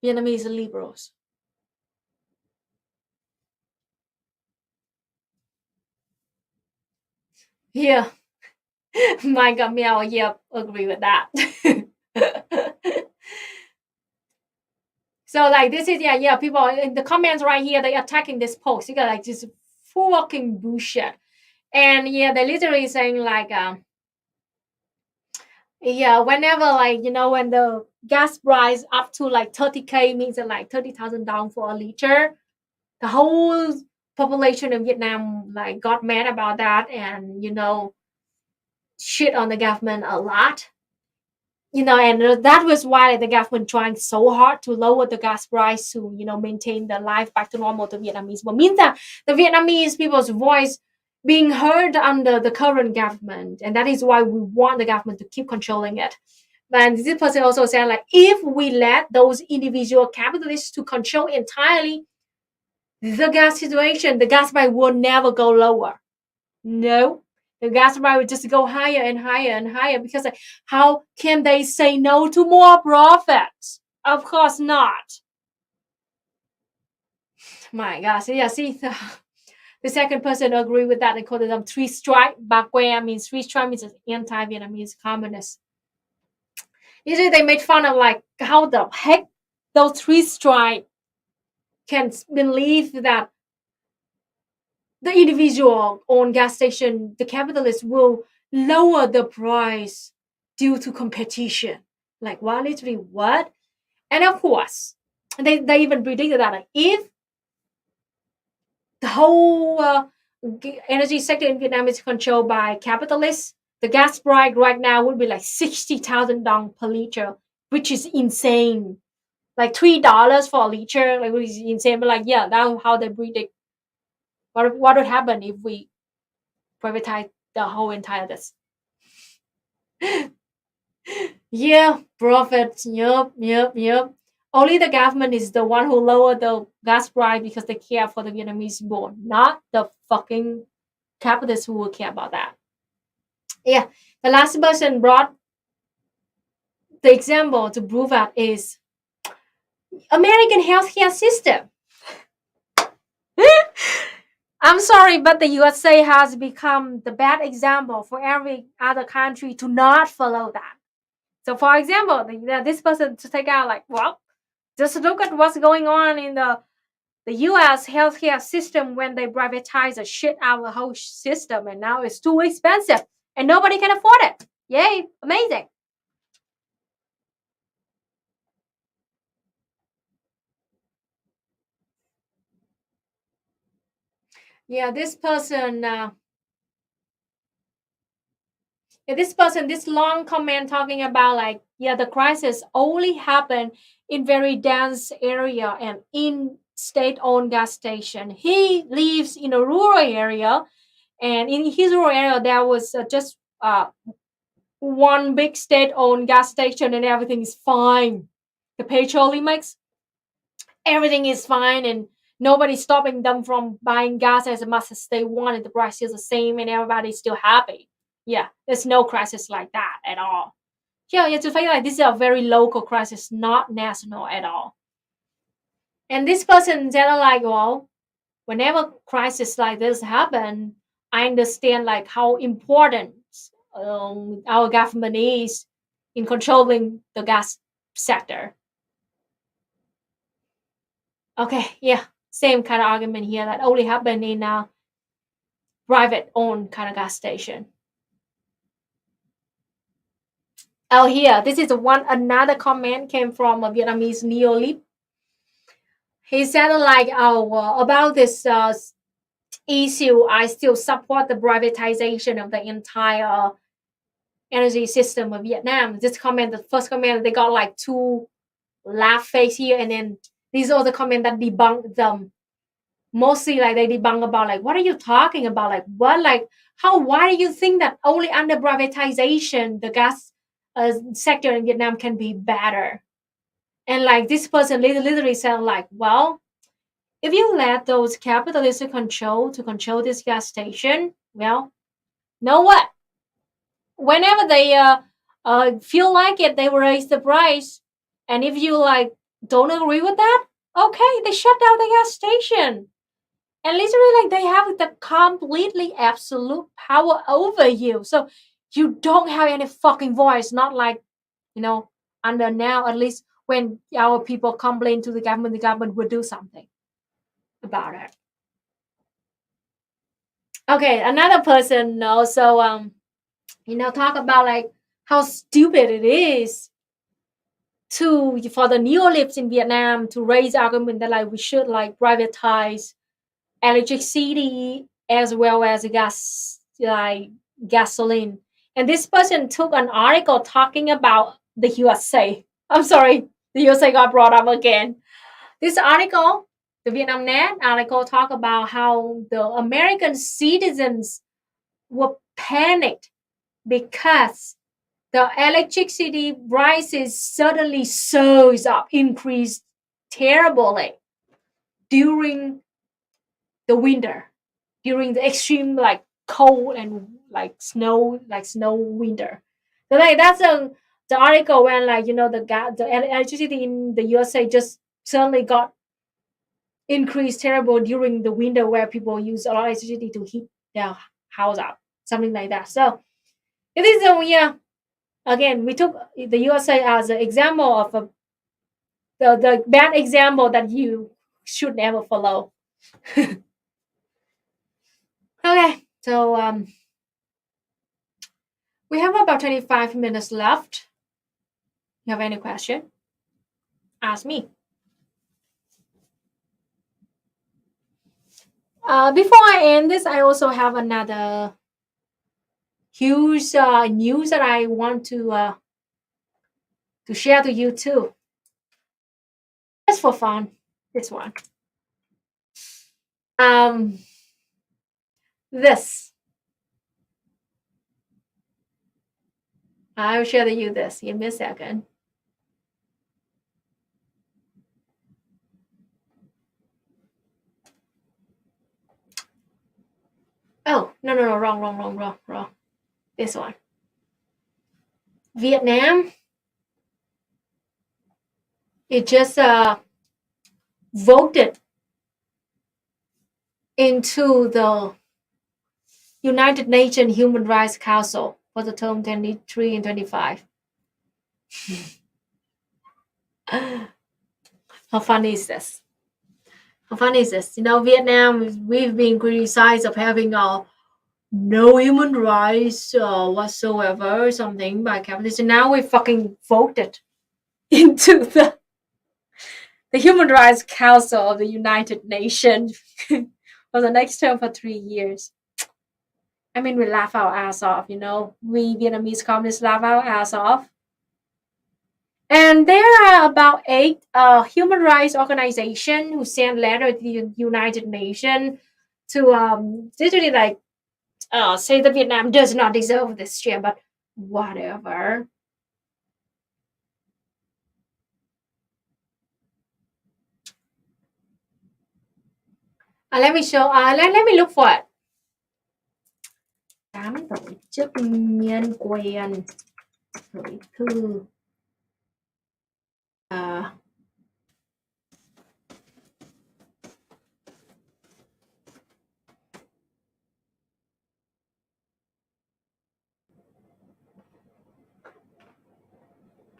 Vietnamese liberals. Yeah. My God, meow, yep, agree with that. So like this is people in the comments right here, they attacking this post. You got like just fucking bullshit. And they're literally saying like whenever like when the gas price up to like 30K means that like 30,000 down for a liter, the whole population in Vietnam like got mad about that and shit on the government a lot. And that was why the government trying so hard to lower the gas price to, maintain the life back to normal to Vietnamese. But means that the Vietnamese people's voice being heard under the current government. And that is why we want the government to keep controlling it. And this person also said, like, if we let those individual capitalists to control entirely the gas situation, the gas price will never go lower. No. The gas price would just go higher and higher and higher because how can they say no to more profits? Of course not. My gosh, yeah, see, the second person agree with that. They call them 3 strike. Back where means 3 strike means anti-Vietnamese communists. Usually they made fun of like how the heck those 3 strike can believe that the individual owned gas station, the capitalists will lower the price due to competition. Like, wow, literally what? And of course, they even predicted that if the whole energy sector in Vietnam is controlled by capitalists, the gas price right now would be like 60,000 dong per liter, which is insane. Like $3 for a liter, like which is insane. But like, that's how they predict what would happen if we privatize the whole entire this. Yeah, profit. Yep. Only the government is the one who lowered the gas price because they care for the Vietnamese poor, not the fucking capitalists who will care about that. Yeah, the last person brought the example to prove that is American healthcare system. I'm sorry, but the USA has become the bad example for every other country to not follow that. So, for example, this person to take out like, well, just look at what's going on in the U.S. healthcare system when they privatize the shit out of the whole system, and now it's too expensive and nobody can afford it. Yay, amazing. Yeah, this person, this long comment talking about like, yeah, the crisis only happened in very dense area and in state-owned gas station. He lives in a rural area, and in his rural area there was just one big state-owned gas station, and everything is fine. The petrol mix, everything is fine, and nobody's stopping them from buying gas as much as they wanted. The price is the same, and everybody's still happy. Yeah, there's no crisis like that at all. Yeah, you have to feel like this is a very local crisis, not national at all. And this person said like, well, whenever crisis like this happen, I understand like how important our government is in controlling the gas sector. Okay, yeah, same kind of argument here that only happen in a private owned kind of gas station. Oh, here, this is another comment came from a Vietnamese neolib. He said like, oh, about this issue, I still support the privatization of the entire energy system of Vietnam. This comment, the first comment, they got like two laugh face here, and then these are the comment that debunk them. Mostly like they debunk about like, what are you talking about? Like what? Like how? Why do you think that only under privatization the gas sector in Vietnam can be better? And like this person literally said like, well, if you let those capitalists control this gas station, well, know what? Whenever they feel like it, they will raise the price. And if you like don't agree with that, okay, they shut down the gas station. And literally, like they have the completely absolute power over you. So you don't have any fucking voice. Not like, under now, at least when our people complain to the government will do something about it. Okay, another person also talk about like how stupid it is for the neolibs in Vietnam to raise argument that like we should like privatize electricity as well as gas, like gasoline. And this person took an article talking about the USA. I'm sorry, the USA got brought up again. This article, the Vietnam Net article, talk about how the American citizens were panicked because the electricity prices suddenly surged up, increased terribly during the winter, during the extreme like cold and like snow winter. So like that's the article when like the electricity in the USA just suddenly got increased terrible during the winter where people use a lot of electricity to heat their house up, something like that. So it is again we took the USA as an example of the bad example that you should never follow. Okay, so we have about 25 minutes left. You have any question? Ask me. Before I end this, I also have another huge news that I want to share to you too. Just for fun, this one. Um, this. I'll share you this. Give me a second. Oh, no, wrong. This one. Vietnam. It just voted into the United Nations Human Rights Council for the term 23 and 25. How funny is this? How funny is this? You know, Vietnam, we've been criticized of having no human rights whatsoever, something by capitalism. Now we fucking voted into the Human Rights Council of the United Nations for the next term for 3 years. I mean, we laugh our ass off, you know. We Vietnamese communists laugh our ass off. And there are about 8 human rights organizations who sent letter to the United Nations to literally like say that Vietnam does not deserve this shit, but whatever. Let me show. Let me look for it. 8 tổ chức nhân quyền gửi thư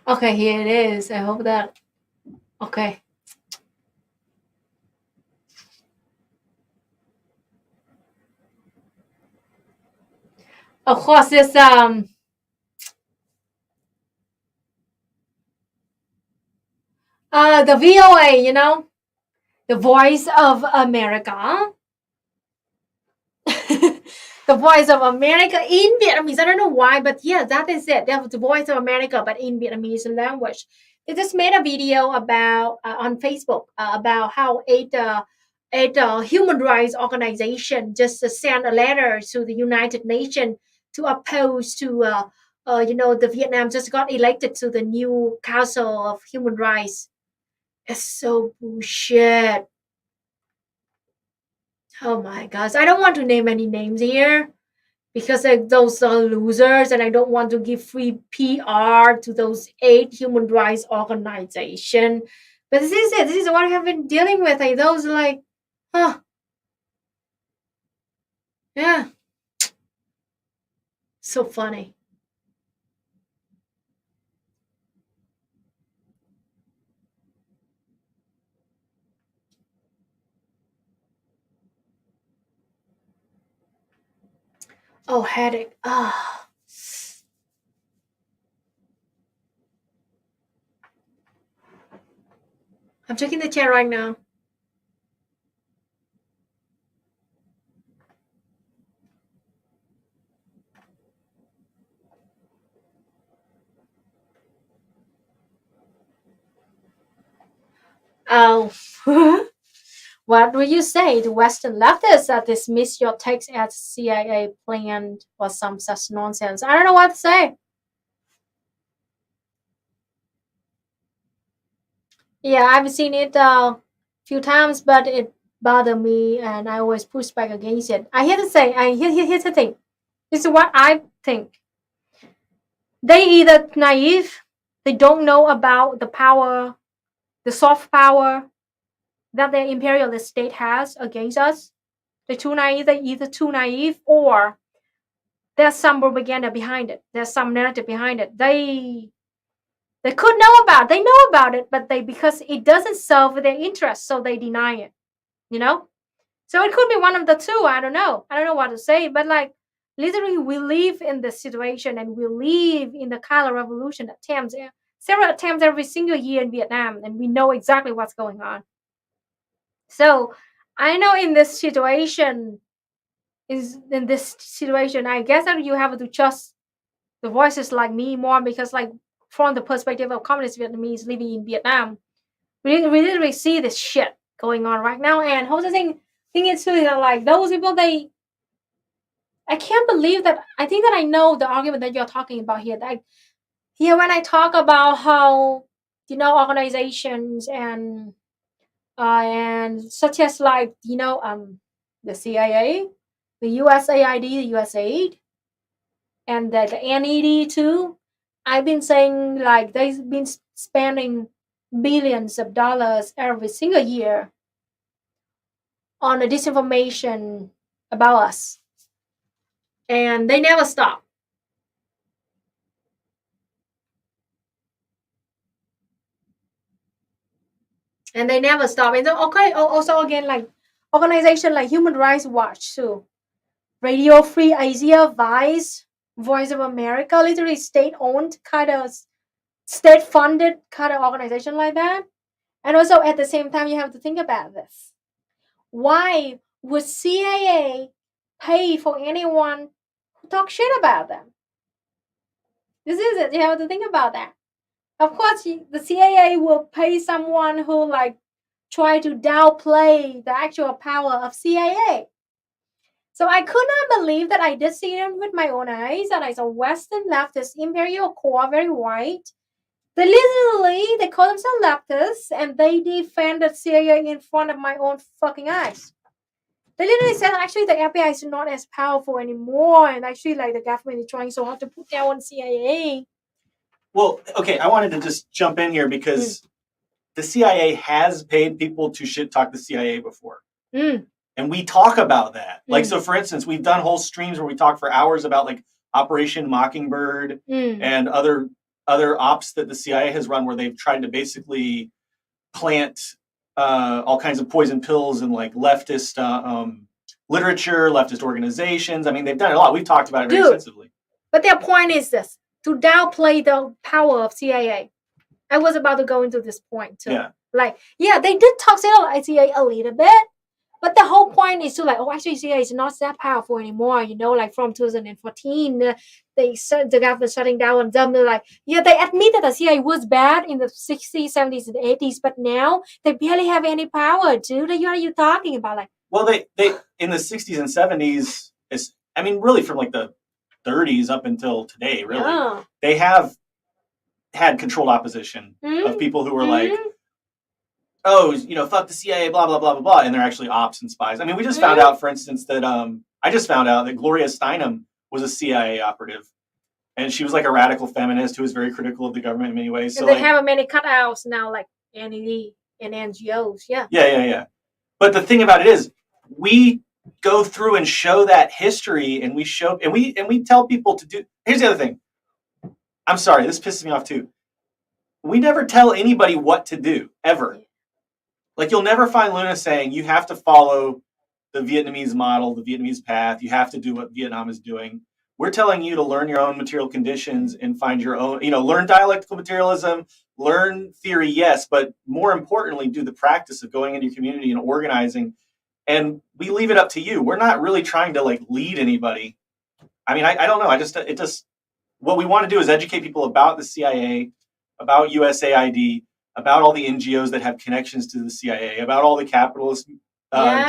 Okay, here it is. I hope that okay. Of course, this the VOA, you know, the Voice of America. The Voice of America in Vietnamese. I don't know why, but yeah, that is it. That's the Voice of America, but in Vietnamese language. They just made a video about on Facebook about how eight human rights organization just sent a letter to the United Nations to oppose to you know, the Vietnam just got elected to the new Council of Human Rights. It's so bullshit. Oh my gosh. I don't want to name any names here because those are losers and I don't want to give free PR to those 8 human rights organizations. But this is it. This is what I have been dealing with. Like those like, huh. Yeah. So funny. Oh, headache. Ah. I'm checking the chat right now. Oh. What will you say? The Western leftists that dismiss your text as CIA planned or some such nonsense. I don't know what to say. Yeah, I've seen it a few times, but it bothered me, and I always push back against it. I hear to say, here's the thing. This is what I think. They either naive, they don't know about the power, the soft power that the imperialist state has against us. They're too naive. They're either too naive or there's some propaganda behind it. There's some narrative behind it. They could know about it. They know about it, but they because it doesn't serve their interest, so they deny it. You know? So it could be one of the two. I don't know. I don't know what to say. But like literally we live in this situation and we live in the color revolution attempts, several attempts every single year in Vietnam, and we know exactly what's going on. So I know in this situation, I guess that you have to trust the voices like me more because like from the perspective of communist Vietnamese living in Vietnam, we literally see this shit going on right now. And whole thing is too that like those people I can't believe that I think that I know the argument that you're talking about here. That here when I talk about how organizations and such as like the CIA, the USAID, the USAID, and the NED too. I've been saying like they've been spending billions of dollars every single year on the disinformation about us, and they never stop. And they never stop. And then, okay, also again, like organization like Human Rights Watch too, Radio Free Asia, Vice, Voice of America, literally state-owned kind of, state-funded kind of organization like that. And also at the same time, you have to think about this. Why would CIA pay for anyone who talks shit about them? This is it. You have to think about that. Of course, the CIA will pay someone who like try to downplay the actual power of CIA. So I could not believe that I did see them with my own eyes, and I saw Western leftist imperial core, very white. They call themselves leftists, and they defend the CIA in front of my own fucking eyes. They literally said actually the FBI is not as powerful anymore, and actually like the government is trying so hard to put down CIA. Well, okay, I wanted to just jump in here because the CIA has paid people to shit talk the CIA before. And we talk about that. Like, so for instance, we've done whole streams where we talk for hours about like Operation Mockingbird and other ops that the CIA has run where they've tried to basically plant all kinds of poison pills in like leftist literature, leftist organizations. I mean, they've done it a lot. We've talked about it very extensively. But their point is this, to downplay the power of CIA. I was about to go into this point too. Yeah. Like, yeah, they did talk about CIA a little bit, but the whole point is to like, oh, actually, CIA is not that powerful anymore. Like from 2014, the government shutting down on them. They're like, yeah, they admit that the CIA was bad in the 60s, 70s, and 80s, but now they barely have any power, dude. What are you talking about? Like, well, they in the 60s and 70s, I mean, really from like the 30s up until today, really, they have had controlled opposition of people who were like, oh, fuck the CIA, blah, blah, blah, blah, blah. And they're actually ops and spies. I mean, we just found out, for instance, that I just found out that Gloria Steinem was a CIA operative. And she was like a radical feminist who was very critical of the government in many ways. And so they have many cutouts now, like NED and NGOs. Yeah. Yeah. But the thing about it is, we go through and show that history, and we tell people to do. Here's the other thing. I'm sorry, this pisses me off too. We never tell anybody what to do, ever. Like, you'll never find Luna saying, you have to follow the Vietnamese model, the Vietnamese path. You have to do what Vietnam is doing. We're telling you to learn your own material conditions and find your own, learn dialectical materialism, learn theory, yes, but more importantly, do the practice of going into your community and organizing. And we leave it up to you. We're not really trying to like lead anybody. I mean, I don't know. What we want to do is educate people about the CIA, about USAID, about all the NGOs that have connections to the CIA, about all the capitalist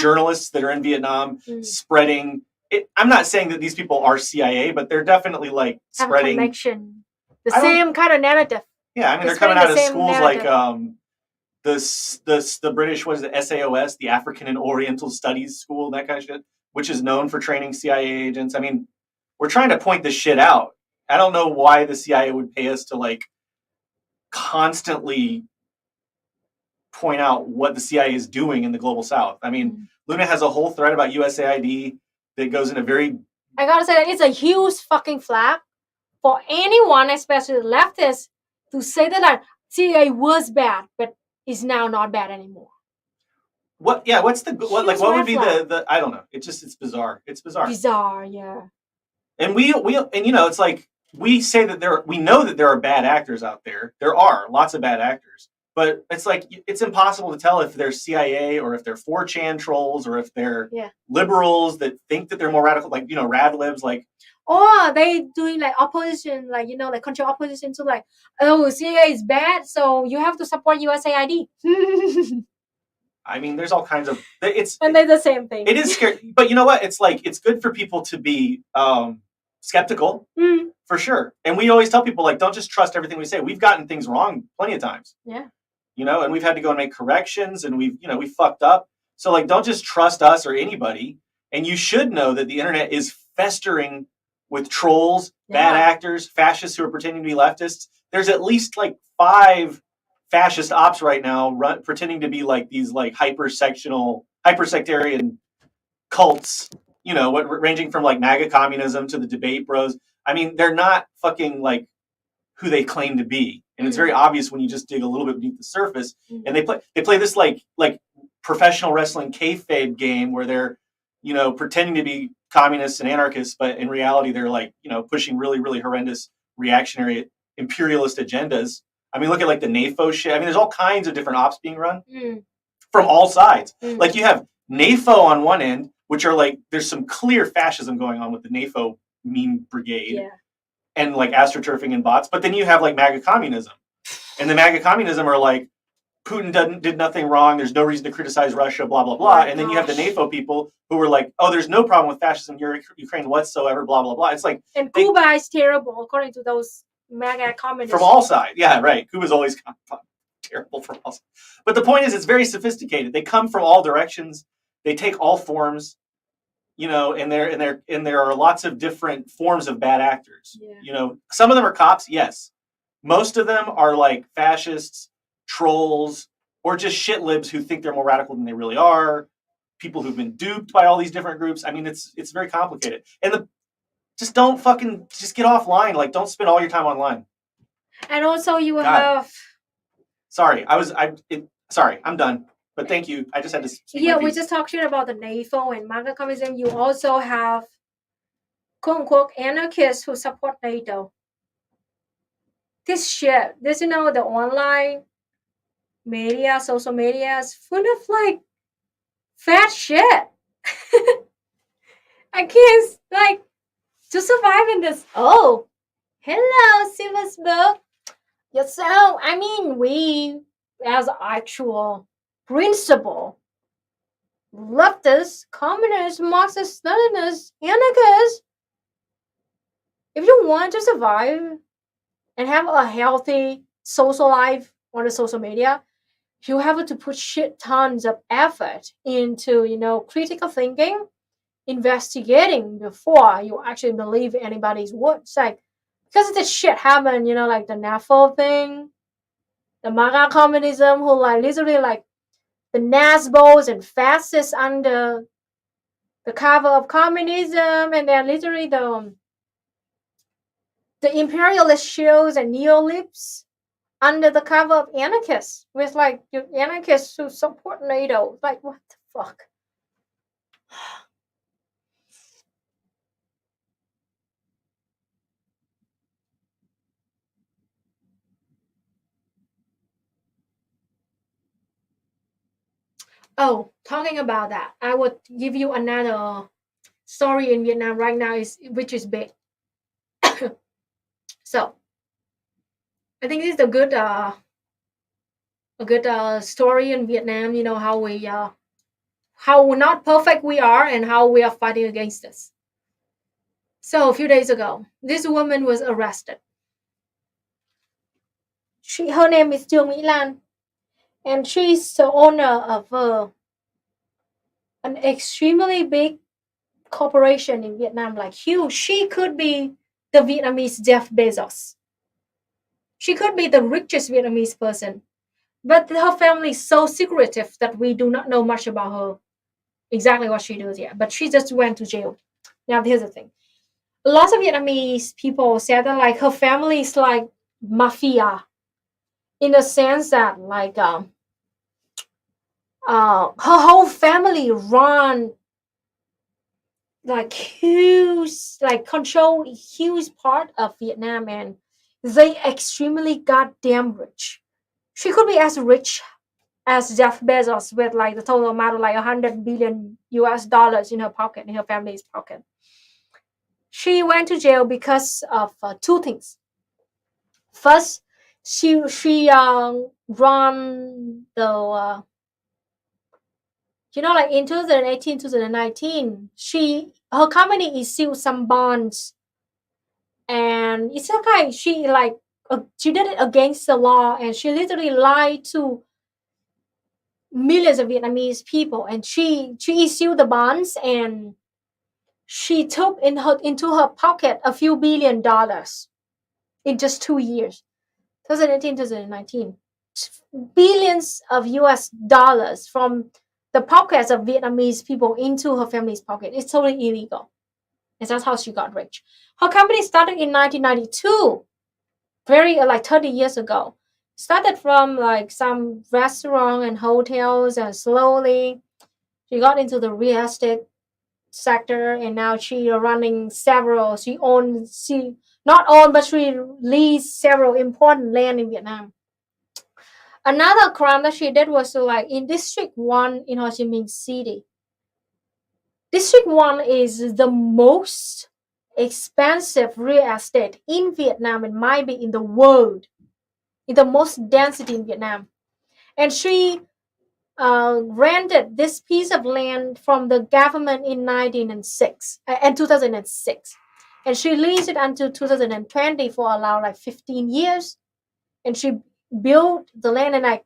journalists that are in Vietnam spreading it. I'm not saying that these people are CIA, but they're definitely like spreading have a connection. The same kind of narrative. Yeah, I mean, they're coming out of schools narrative. Like the British, what is it, SAOS, the African and Oriental Studies School, that kind of shit, which is known for training CIA agents. I mean, we're trying to point this shit out. I don't know why the CIA would pay us to like constantly point out what the CIA is doing in the global South. I mean, Luna has a whole thread about USAID that goes in a very... I gotta say that it's a huge fucking flag for anyone, especially the leftists, to say that CIA was bad, but is now not bad anymore. What? Yeah. What's the what? Like, what would be the? I don't know. It's bizarre. It's bizarre. Bizarre, yeah. And we it's like we say that we know that there are bad actors out there. There are lots of bad actors, but it's like it's impossible to tell if they're CIA or if they're 4chan trolls or if they're liberals that think that they're more radical, like rad libs, like. Or they doing like opposition, like like control opposition to like, oh, CIA is bad, so you have to support USAID. I mean, there's all kinds of and they're the same thing. It is scary, but you know what? It's like it's good for people to be skeptical, for sure. And we always tell people, like, don't just trust everything we say. We've gotten things wrong plenty of times. Yeah. You know, and we've had to go and make corrections, and we fucked up. So, like, don't just trust us or anybody. And you should know that the internet is festering with trolls, bad actors, fascists who are pretending to be leftists. There's at least like 5 fascist ops right now pretending to be like these like hypersectarian cults, you know, ranging from like MAGA communism to the debate bros. I mean, they're not fucking like who they claim to be. And it's very obvious when you just dig a little bit beneath the surface. And they play this like professional wrestling kayfabe game where they're, you know, pretending to be communists and anarchists, but in reality they're like, you know, pushing really, really horrendous reactionary imperialist agendas. I mean, look at like the NAFO shit. I mean, there's all kinds of different ops being run from all sides. Like you have NAFO on one end, which are like, there's some clear fascism going on with the NAFO meme brigade and like astroturfing and bots. But then you have like MAGA communism, and the MAGA communism are like, Putin did nothing wrong. There's no reason to criticize Russia, blah, blah, blah. And then you have the NAFO people who were like, oh, there's no problem with fascism in Ukraine whatsoever, blah, blah, blah. It's like... And Cuba is terrible, according to those MAGA communists. From all sides. Yeah, right. Cuba's always terrible from all sides. But the point is, it's very sophisticated. They come from all directions. They take all forms, you know, and there are lots of different forms of bad actors. Yeah. You know, some of them are cops, yes. Most of them are like fascists, trolls, or just shit libs who think they're more radical than they really are. People who've been duped by all these different groups. I mean, it's very complicated. And just don't fucking just get offline. Like, don't spend all your time online. And also, you have. Sorry, I'm done. But thank you. I just had to. Yeah, we just talked shit about the NAFO and MAGA communism. You also have, quote unquote, anarchists who support NATO. This shit, you know, the online media, social media is full of like fat shit. I can't, like, to survive in this. Oh, hello, Silver's book. Yes, so, I mean, we, as actual principle, leftists, communists, Marxists, Leninists, anarchists, if you want to survive and have a healthy social life on the social media, you have to put shit tons of effort into, you know, critical thinking, investigating before you actually believe anybody's words. Like, because this shit happened, you know, like the NAFO thing, the MAGA communism, who like literally like the Nazis and fascists under the cover of communism, and they're literally the imperialist shows and neolibs under the cover of anarchists, with like anarchists who support NATO. Like, what the fuck? Oh, talking about that, I would give you another story in Vietnam right now, which is big. So, I think this is a good story in Vietnam. You know how how not perfect we are and how we are fighting against this. So a few days ago, this woman was arrested. Her name is Trương Mỹ Lan, and she's the owner of an extremely big corporation in Vietnam, like huge. She could be the Vietnamese Jeff Bezos. She could be the richest Vietnamese person, but her family is so secretive that we do not know much about her, exactly what she does yet. But she just went to jail. Now, here's the thing. Lots of Vietnamese people said that like her family is like mafia, in the sense that like her whole family run like huge, like control huge part of Vietnam, and they extremely goddamn rich. She could be as rich as Jeff Bezos with like the total amount of like 100 billion US dollars in her pocket, in her family's pocket. She went to jail because of 2 things. First, she run the you know, like in 2018, 2019, her company issued some bonds And it's okay. She did it against the law, and she literally lied to millions of Vietnamese people. And she issued the bonds, and she took into her pocket a few $1 billion in just 2 years, 2018, 2019. Billions of US dollars from the pockets of Vietnamese people into her family's pocket. It's totally illegal. And that's how she got rich. Her company started in 1992, very 30 years ago. Started from some restaurant and hotels, and slowly she got into the real estate sector, and now she running several. She not own, but she leads several important land in Vietnam. Another crime that she did was in District 1 in Ho Chi Minh City. District 1 is the most expensive real estate in Vietnam. It might be in the world. It's the most density in Vietnam. And she rented this piece of land from the government in 2006. And she leased it until 2020 for around 15 years. And she built the land, and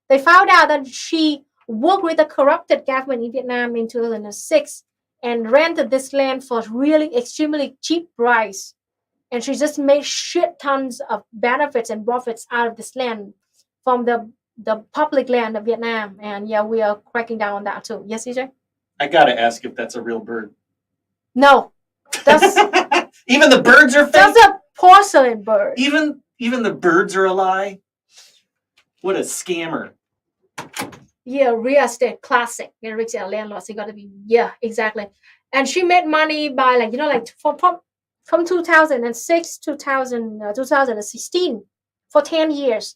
they found out that she worked with the corrupted government in Vietnam in 2006 and rented this land for really extremely cheap price. And she just made shit tons of benefits and profits out of this land from the public land of Vietnam. And yeah, we are cracking down on that too. Yes, CJ? I gotta ask if that's a real bird. No. That's even the birds are fake? That's a porcelain bird. Even the birds are a lie? What a scammer. Yeah, real estate classic. Rich landlords, you gotta be, yeah, exactly. And she made money by from 2006 to 2016 for 10 years.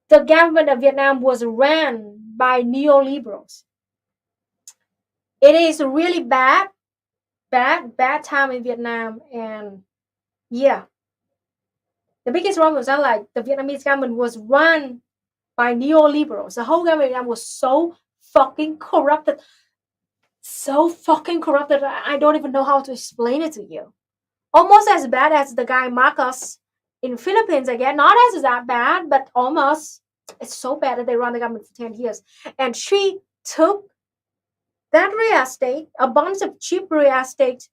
The government of Vietnam was ran by neoliberals. It is really bad time in Vietnam. And yeah, the biggest problem was that the Vietnamese government was run by neoliberals. The whole government was so fucking corrupted. I don't even know how to explain it to you. Almost as bad as the guy Marcos in Philippines again. Not as that bad, but almost. It's so bad that they run the government for 10 years. And she took that real estate, a bunch of cheap real estate,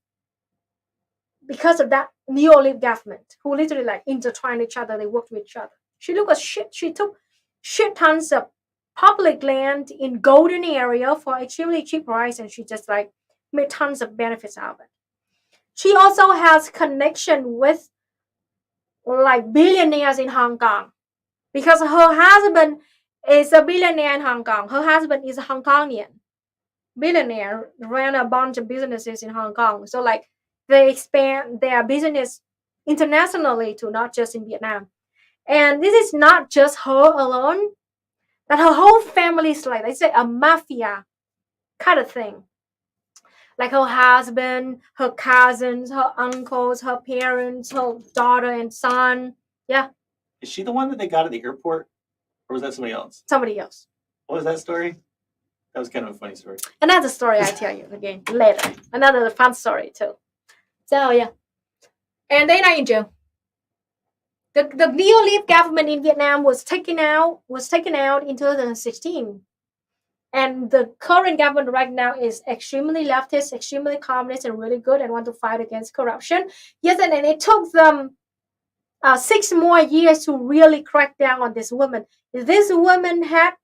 because of that neoliberal government who literally intertwined each other. They worked with each other. She took shit tons of public land in golden area for extremely cheap price, and she just made tons of benefits out of it. She also has connection with billionaires in Hong Kong, because her husband is a billionaire in Hong Kong. Her husband is a Hong Kongian billionaire, ran a bunch of businesses in Hong Kong. So they expand their business internationally too, not just in Vietnam. And this is not just her alone. That her whole family is they say a mafia kind of thing. Her husband, her cousins, her uncles, her parents, her daughter and son. Yeah. Is she the one that they got at the airport? Or was that somebody else? Somebody else. What was that story? That was kind of a funny story. Another story I tell you again later. Another fun story too. So yeah. And they're not in jail. The neoliberal government in Vietnam was taken out in 2016. And the current government right now is extremely leftist, extremely communist, and really good, and want to fight against corruption. Yes, and it took them 6 more years to really crack down on this woman. This woman had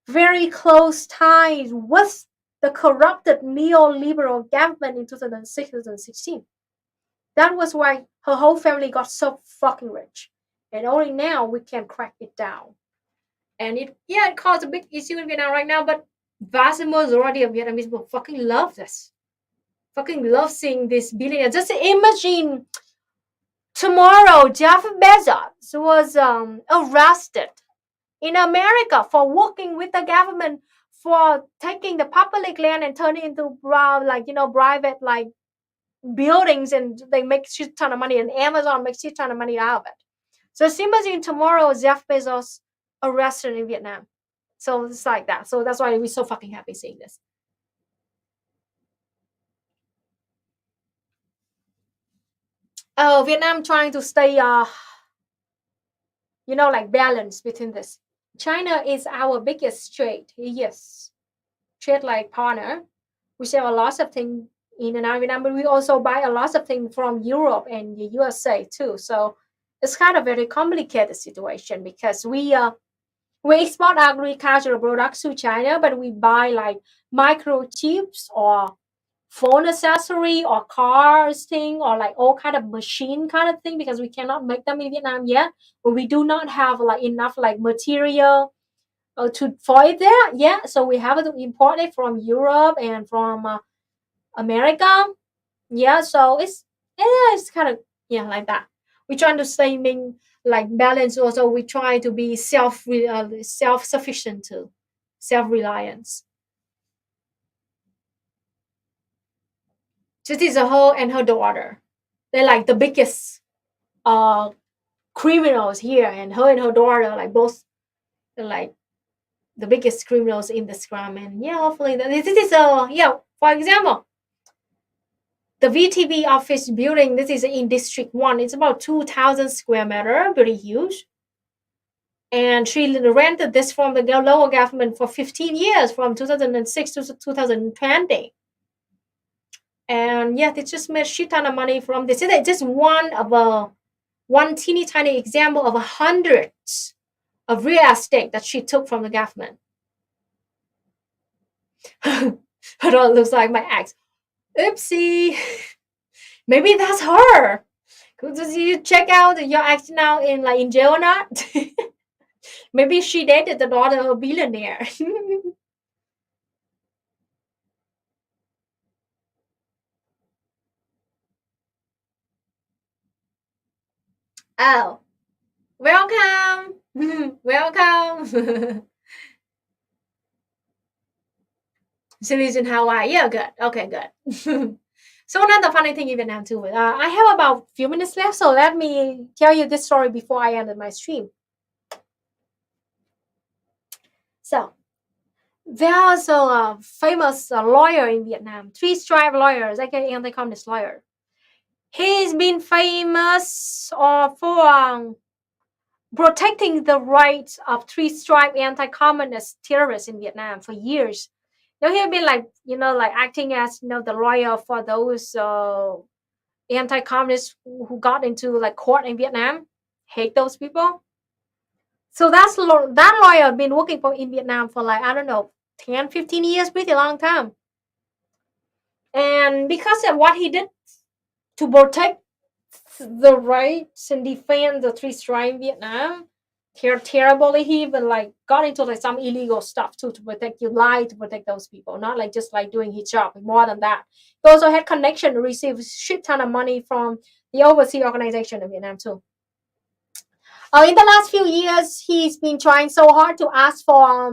very close ties with the corrupted neoliberal government in 2016. That was why her whole family got so fucking rich. And only now we can crack it down. And it caused a big issue in Vietnam right now, but vast majority of Vietnamese people fucking love this. Fucking love seeing this billionaire. Just imagine tomorrow Jeff Bezos was arrested in America for working with the government for taking the public land and turning it into private buildings, and they make shit ton of money, and Amazon makes shit ton of money out of it. So imagine tomorrow Jeff Bezos arrested in Vietnam. So it's like that. So that's why we're so fucking happy seeing this. Oh, Vietnam trying to stay, like balance between this. China is our biggest trade. Yes, trade like partner. We sell a lot of things in and out of Vietnam, but we also buy a lot of things from Europe and the USA too. So it's kind of very complicated situation because we export agricultural products to China, but we buy like microchips or phone accessory or cars thing or like all kind of machine kind of thing because we cannot make them in Vietnam yet. But we do not have like enough like material to for it there. Yeah, so we have to import it from Europe and from America. Yeah, so it's kind of like that. We trying to stay being like balance. Also, we try to be self sufficient too, self reliance. So this is her and her daughter. They're like the biggest uh criminals here, and her daughter like both like the biggest criminals in the scrum. And yeah, hopefully this is for example, the VTB office building, this is in District 1. It's about 2,000 square meter, pretty huge. And she rented this from the local government for 15 years, from 2006 to 2020. And yeah, they just made a shit ton of money from this. It's just one teeny tiny example of hundreds of real estate that she took from the government. It all looks like my ex. Oopsie. Maybe that's her. Could you check out your ex now in jail or not? Maybe she dated the daughter of a billionaire. Oh, welcome. Welcome. Cities in Hawaii. Yeah, good. Okay, good. So another funny thing in Vietnam too. I have about a few minutes left, so let me tell you this story before I ended my stream. So there's a famous lawyer in Vietnam, three stripe lawyers, aka anti-communist lawyer. He's been famous for protecting the rights of three stripe anti-communist terrorists in Vietnam for years. He's been like acting as the lawyer for those anti-communists who got into like court in Vietnam. Hate those people. So that lawyer been working for in Vietnam for like I don't know 10, 15 years, pretty long time. And because of what he did to protect the rights and defend the three stripes in Vietnam, terribly he even like got into like some illegal stuff too to protect you, lie to protect those people, not like just like doing his job. More than that, he also had connection to receive shit ton of money from the overseas organization in Vietnam too. In the last few years, he's been trying so hard to ask for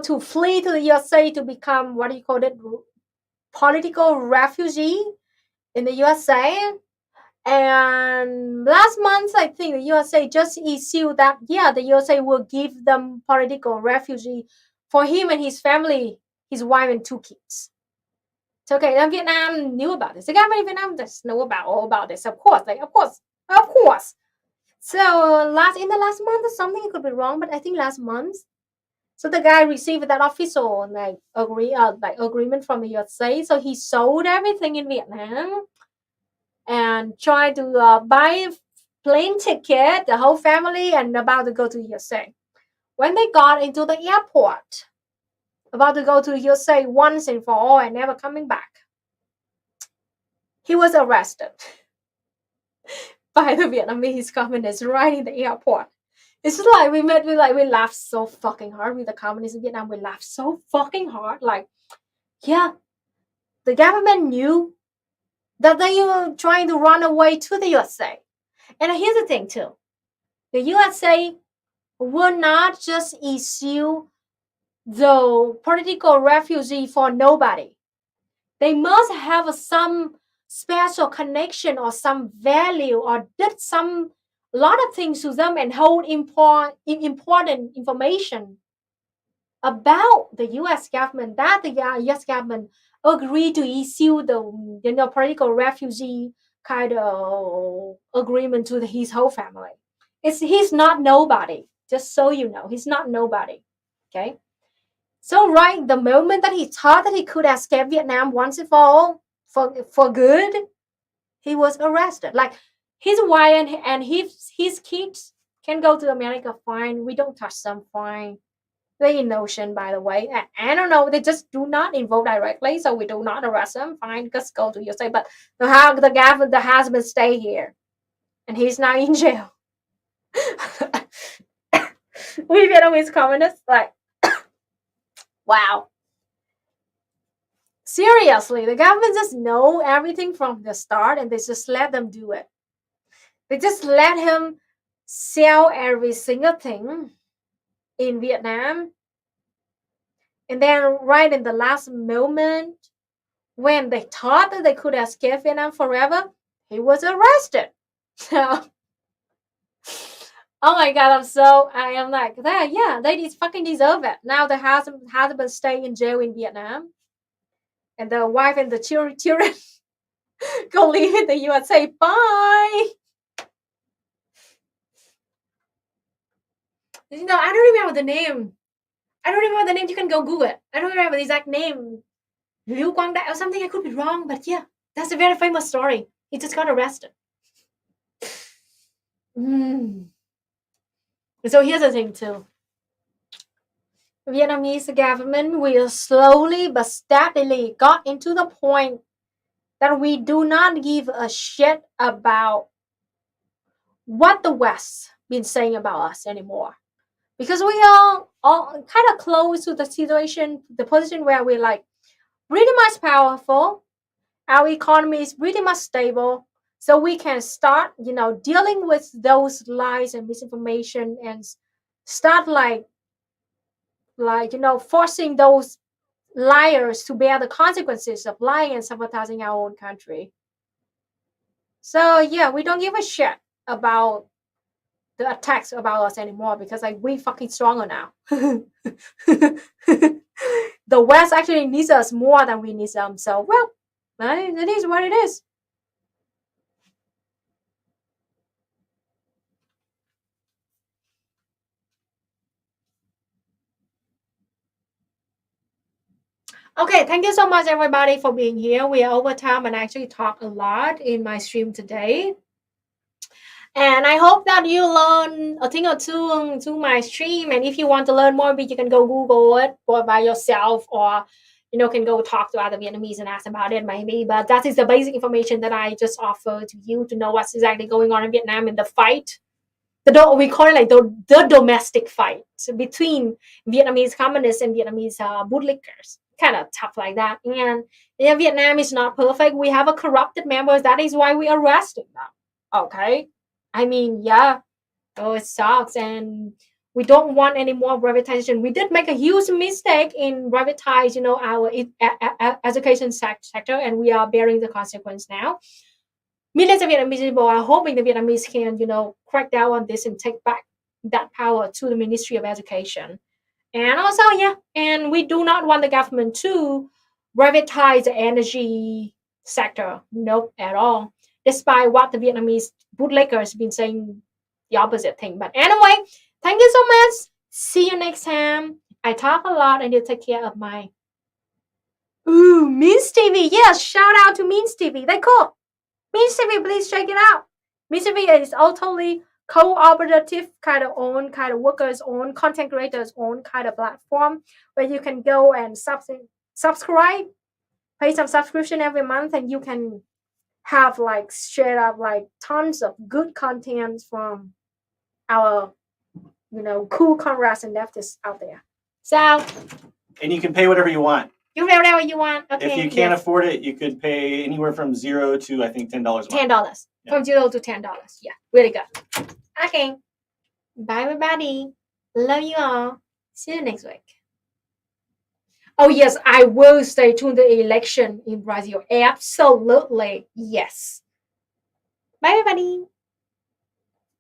to flee to the USA to become what do you call it, political refugee in the USA. And last month, I think the USA just issued that, the USA will give them political refugee for him and his family, his wife and two kids. So, okay, and Vietnam knew about this. The government in Vietnam just know all about this, of course. Of course. So, in the last month, something could be wrong, but I think last month, so the guy received that official agreement from the USA. So he sold everything in Vietnam and tried to buy plane ticket, the whole family, and about to go to USA. When they got into the airport, about to go to USA once and for all and never coming back, he was arrested by the Vietnamese communists right in the airport. It's just like we laughed so fucking hard with the communists in Vietnam. We laughed so fucking hard. Like, yeah, the government knew that they were trying to run away to the USA. And here's the thing too. The USA will not just issue the political refugee for nobody. They must have some special connection or some value or did some lot of things to them and hold important information about the U.S. government that the U.S. government agreed to issue the political refugee kind of agreement to his whole family. He's not nobody. Just so you know, he's not nobody. Okay. So right, the moment that he thought that he could escape Vietnam once and for all, for good, he was arrested. Like his wife and his kids can go to America fine. We don't touch them fine. They innocent, by the way. I don't know. They just do not involve directly, so we do not arrest them. Fine, just go to your state. But the husband stay here, and he's now in jail. We Vietnamese communists, like, wow. Seriously, the government just know everything from the start, and they just let them do it. They just let him sell every single thing in Vietnam. And then right in the last moment, when they thought that they could escape Vietnam forever, he was arrested. So, oh my God, I am like, yeah, they just fucking deserve it. Now the husband stay in jail in Vietnam. And the wife and the children go live in the USA. Bye. You know, I don't remember the name. You can go Google it. I don't remember the exact name. Liu Quang Dai or something. I could be wrong, but yeah, that's a very famous story. He just got arrested. So here's the thing too. Vietnamese government will slowly but steadily got into the point that we do not give a shit about what the West been saying about us anymore. Because we are all kind of close to the situation, the position where we're like pretty much powerful. Our economy is pretty much stable. So we can start, dealing with those lies and misinformation and start forcing those liars to bear the consequences of lying and sabotaging our own country. So yeah, we don't give a shit about the attacks about us anymore because we fucking stronger now. The West actually needs us more than we need them. So well, it is what it is. Okay, thank you so much everybody for being here. We are over time and I actually talk a lot in my stream today. And I hope that you learn a thing or two to my stream. And if you want to learn more, you can go Google it by yourself or can go talk to other Vietnamese and ask about it maybe. But that is the basic information that I just offer to you to know what's exactly going on in Vietnam in the fight. We call it like the domestic fight between Vietnamese communists and Vietnamese bootlickers. Kind of tough like that. And yeah, Vietnam is not perfect. We have a corrupted members. That is why we arrested them. Okay. I mean, yeah. Oh, it sucks. And we don't want any more privatization. We did make a huge mistake in privatize, our education sector, and we are bearing the consequence now. Millions of Vietnamese people are hoping the Vietnamese can, crack down on this and take back that power to the Ministry of Education. And also, yeah, and we do not want the government to privatize the energy sector. Nope, at all. Despite what the Vietnamese bootlickers have been saying the opposite thing. But anyway, thank you so much. See you next time. I talk a lot and you take care of my Means TV. Yes, shout out to Means TV. They're cool. Means TV, please check it out. Means TV is totally cooperative kind of workers own, content creators own kind of platform where you can go and subscribe, pay some subscription every month, and you can have straight up tons of good content from our cool comrades and leftists out there. So, and you can pay whatever you want. You pay whatever you want. Okay. If you can't afford it, you could pay anywhere from $0 to I think $10 a month. $10. Yeah. From $0 to $10. Yeah, really good. Okay. Bye everybody. Love you all. See you next week. Oh yes, I will stay tuned to the election in Brazil. Absolutely. Yes. Bye everybody.